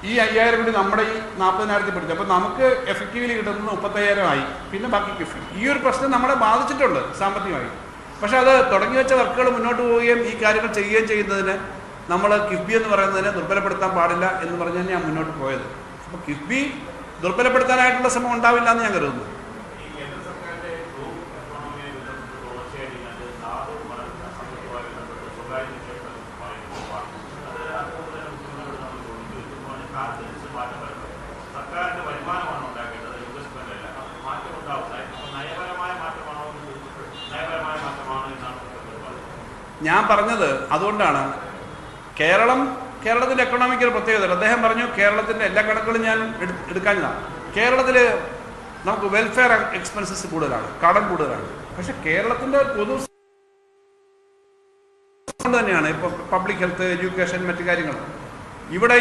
ഈ 5,000 കൂടി നമ്മുടെ ഈ 40,000 പിടിച്ചു. അപ്പോൾ നമുക്ക് എഫക്റ്റീവ്ലി കിട്ടുന്നത് 35,000 ആയി. പിന്നെ ബാക്കി കിഫ്ബി. ഈ ഒരു പ്രശ്നം നമ്മളെ ബാധിച്ചിട്ടുണ്ട് സാമ്പത്തികമായി. പക്ഷേ അത് തുടങ്ങി വെച്ച വർക്കുകൾ മുന്നോട്ട് പോവുകയും ഈ കാര്യങ്ങൾ ചെയ്യുകയും ചെയ്യുന്നതിന് നമ്മൾ കിഫ്ബി എന്ന് പറയുന്നതിനെ ദുർബലപ്പെടുത്താൻ പാടില്ല എന്ന് പറഞ്ഞ് തന്നെ ഞാൻ മുന്നോട്ട് പോയത്. അപ്പോൾ കിഫ്ബി ദുർബലപ്പെടുത്താനായിട്ടുള്ള ശ്രമം ഉണ്ടാവില്ല എന്ന് ഞാൻ കരുതുന്നു. ഞാൻ പറഞ്ഞത് അതുകൊണ്ടാണ് കേരളത്തിൻ്റെ എക്കണോമിക്ക് ഒരു പ്രത്യേകത. അദ്ദേഹം പറഞ്ഞു കേരളത്തിൻ്റെ എല്ലാ കണക്കുകളും ഞാൻ എടുക്കാഞ്ഞതാണ്. കേരളത്തിൽ നമുക്ക് വെൽഫെയർ എക്സ്പെൻസസ് കൂടുതലാണ്, കടം കൂടുതലാണ്. പക്ഷെ കേരളത്തിൻ്റെ പൊതു തന്നെയാണ് ഇപ്പോൾ പബ്ലിക് ഹെൽത്ത്, എഡ്യൂക്കേഷൻ, മറ്റു കാര്യങ്ങൾ. ഇവിടെ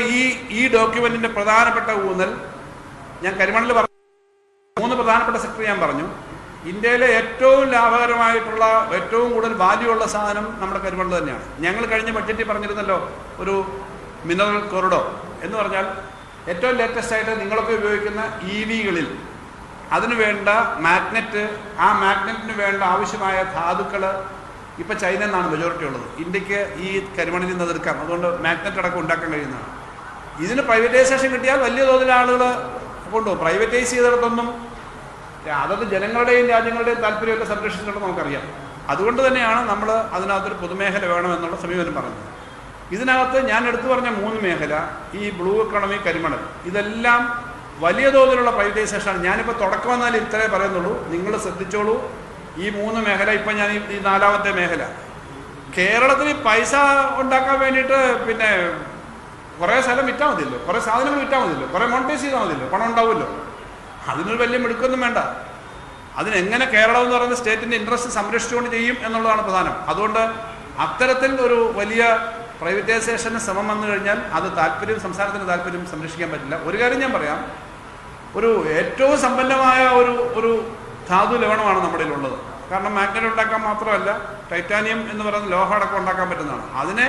ഈ ഡോക്യുമെന്റിന്റെ പ്രധാനപ്പെട്ട ഊന്നൽ ഞാൻ കരിമണലിൽ പറഞ്ഞു. 3 പ്രധാനപ്പെട്ട സെക്ടർ ഞാൻ പറഞ്ഞു. ഇന്ത്യയിലെ ഏറ്റവും ലാഭകരമായിട്ടുള്ള ഏറ്റവും കൂടുതൽ വാല്യൂ ഉള്ള സാധനം നമ്മുടെ കരിമണൽ തന്നെയാണ്. ഞങ്ങൾ കഴിഞ്ഞ ബഡ്ജറ്റിൽ പറഞ്ഞിരുന്നല്ലോ ഒരു മിനറൽ കോറിഡോർ എന്ന് പറഞ്ഞാൽ ഏറ്റവും ലേറ്റസ്റ്റ് ആയിട്ട് നിങ്ങളൊക്കെ ഉപയോഗിക്കുന്ന EVകളിൽ അതിന് വേണ്ട മാഗ്നറ്റ്, ആ മാഗ്നറ്റിന് വേണ്ട ആവശ്യമായ ധാതുക്കൾ ഇപ്പം ചൈനയിൽ നിന്നാണ് മെജോറിറ്റി ഉള്ളത്. ഇന്ത്യക്ക് ഈ കരിമണലിൽ നിന്ന് അതെടുക്കാം. അതുകൊണ്ട് മാഗ്നറ്റ് അടക്കം ഉണ്ടാക്കാൻ കഴിയുന്നതാണ്. ഇതിന് പ്രൈവറ്റൈസേഷൻ കിട്ടിയാൽ വലിയ തോതിൽ ആളുകൾ കൊണ്ടുപോകും. പ്രൈവറ്റൈസ് ചെയ്തിടത്തൊന്നും അതത് ജനങ്ങളുടെയും രാജ്യങ്ങളുടെയും താല്പര്യമൊക്കെ സംരക്ഷിച്ചിട്ടുണ്ടെന്ന് നമുക്കറിയാം. അതുകൊണ്ട് തന്നെയാണ് നമ്മൾ അതിനകത്തൊരു പൊതുമേഖല വേണമെന്നുള്ള സമീപനം പറഞ്ഞത്. ഇതിനകത്ത് ഞാൻ എടുത്തു പറഞ്ഞ 3 മേഖല, ഈ ബ്ലൂ എക്കണോമി, കരിമണൽ, ഇതെല്ലാം വലിയ തോതിലുള്ള പ്രൈവറ്റൈസേഷനാണ്. ഞാനിപ്പോൾ തുടക്കം വന്നാൽ ഇത്രേ പറയുന്നുള്ളൂ. നിങ്ങൾ ശ്രദ്ധിച്ചോളൂ. ഈ 3 മേഖല, ഇപ്പം ഞാൻ ഈ 4ാമത്തെ മേഖല, കേരളത്തിന് പൈസ ഉണ്ടാക്കാൻ വേണ്ടിയിട്ട് പിന്നെ കുറേ സ്ഥലം വിറ്റാൽ മതിയല്ലോ, കുറേ സാധനങ്ങൾ വിറ്റാൽ മതിയല്ലോ, കുറേ മോണിറ്റൈസ് ചെയ്താൽ മതിയല്ലോ, പണം ഉണ്ടാവുമല്ലോ. അതിനൊരു വലിയ മിടുക്കൊന്നും വേണ്ട. അതിനെങ്ങനെ കേരളം എന്ന് പറയുന്ന സ്റ്റേറ്റിൻ്റെ ഇൻട്രസ്റ്റ് സംരക്ഷിച്ചുകൊണ്ട് ചെയ്യും എന്നുള്ളതാണ് പ്രധാനം. അതുകൊണ്ട് അത്തരത്തിൽ ഒരു വലിയ പ്രൈവറ്റൈസേഷന് ശ്രമം വന്നു കഴിഞ്ഞാൽ അത് സംസ്ഥാനത്തിൻ്റെ താല്പര്യം സംരക്ഷിക്കാൻ പറ്റില്ല. ഒരു കാര്യം ഞാൻ പറയാം, ഒരു ഏറ്റവും സമ്പന്നമായ ഒരു ധാതു ലവണമാണ് നമ്മുടെ ഉള്ളത്. കാരണം മാഗ്നറ്റ് ഉണ്ടാക്കാൻ മാത്രമല്ല, ടൈറ്റാനിയം എന്ന് പറയുന്ന ലോഹം അടക്കം ഉണ്ടാക്കാൻ പറ്റുന്നതാണ്. അതിനെ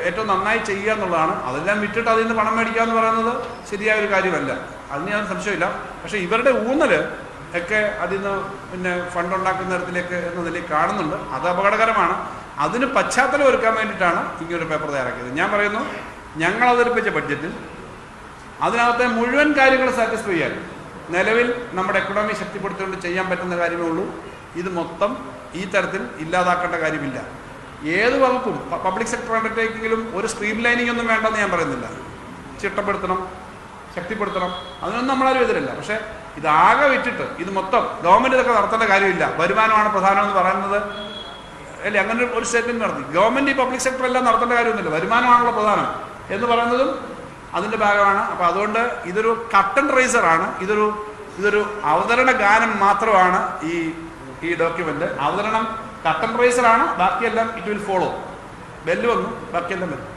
ഏറ്റവും നന്നായി ചെയ്യുക എന്നുള്ളതാണ്. അതെല്ലാം വിറ്റിട്ട് അതിൽ നിന്ന് പണം മേടിക്കുക എന്ന് പറയുന്നത് ശരിയായ ഒരു കാര്യമല്ല, അതിന് ഞാൻ സംശയമില്ല. പക്ഷേ ഇവരുടെ ഊന്നൽ ഒക്കെ അതിൽ നിന്ന് പിന്നെ ഫണ്ട് ഉണ്ടാക്കുന്ന തരത്തിലേക്ക് എന്ന നിലയിൽ കാണുന്നുണ്ട്. അത് അപകടകരമാണ്. അതിന് പശ്ചാത്തലം ഒരുക്കാൻ വേണ്ടിയിട്ടാണ് ഇങ്ങനൊരു പേപ്പർ തയ്യാറാക്കിയത്. ഞാൻ പറയുന്നു, ഞങ്ങൾ അവതരിപ്പിച്ച ബഡ്ജറ്റിൽ അതിനകത്തെ മുഴുവൻ കാര്യങ്ങൾ സാറ്റിസ്ഫൈ ചെയ്യാൻ നിലവിൽ നമ്മുടെ എക്കണോമി ശക്തിപ്പെടുത്തിക്കൊണ്ട് ചെയ്യാൻ പറ്റുന്ന കാര്യമേ ഉള്ളൂ. ഇത് മൊത്തം ഈ തരത്തിൽ ഇല്ലാതാക്കേണ്ട കാര്യമില്ല. ഏത് വകുപ്പും പബ്ലിക് സെക്ടർ അണ്ടർടേക്കിങ്ങിലും ഒരു സ്ട്രീം ലൈനിങ് ഒന്നും വേണ്ടെന്ന് ഞാൻ പറയുന്നില്ല. ചിട്ടപ്പെടുത്തണം, ശക്തിപ്പെടുത്തണം, അതിനൊന്നും നമ്മളാരും എതിരല്ല. പക്ഷേ ഇതാകെ വിറ്റിട്ട് ഇത് മൊത്തം ഗവൺമെൻറ് ഇതൊക്കെ നടത്തേണ്ട കാര്യമില്ല, വരുമാനമാണ് പ്രധാനം എന്ന് പറയുന്നത് അല്ലേ? അങ്ങനെ ഒരു സ്റ്റേറ്റ്മെൻറ്റ് നടത്തി. ഗവൺമെൻറ് ഈ പബ്ലിക് സെക്ടർ എല്ലാം നടത്തേണ്ട കാര്യമൊന്നുമില്ല, വരുമാനമാണല്ലോ പ്രധാനം എന്ന് പറയുന്നതും അതിൻ്റെ ഭാഗമാണ്. അപ്പോൾ അതുകൊണ്ട് ഇതൊരു കട്ടൻ റൈസറാണ്, ഇതൊരു അവതരണ ഗാനം മാത്രമാണ് ഈ ഡോക്യുമെൻ്റ്. അവതരണം കട്ടൻ റൈസറാണ്, ബാക്കിയെല്ലാം ഇറ്റ് വിൽ ഫോളോ. ബെല്ല് വന്നു, ബാക്കിയെല്ലാം വരും.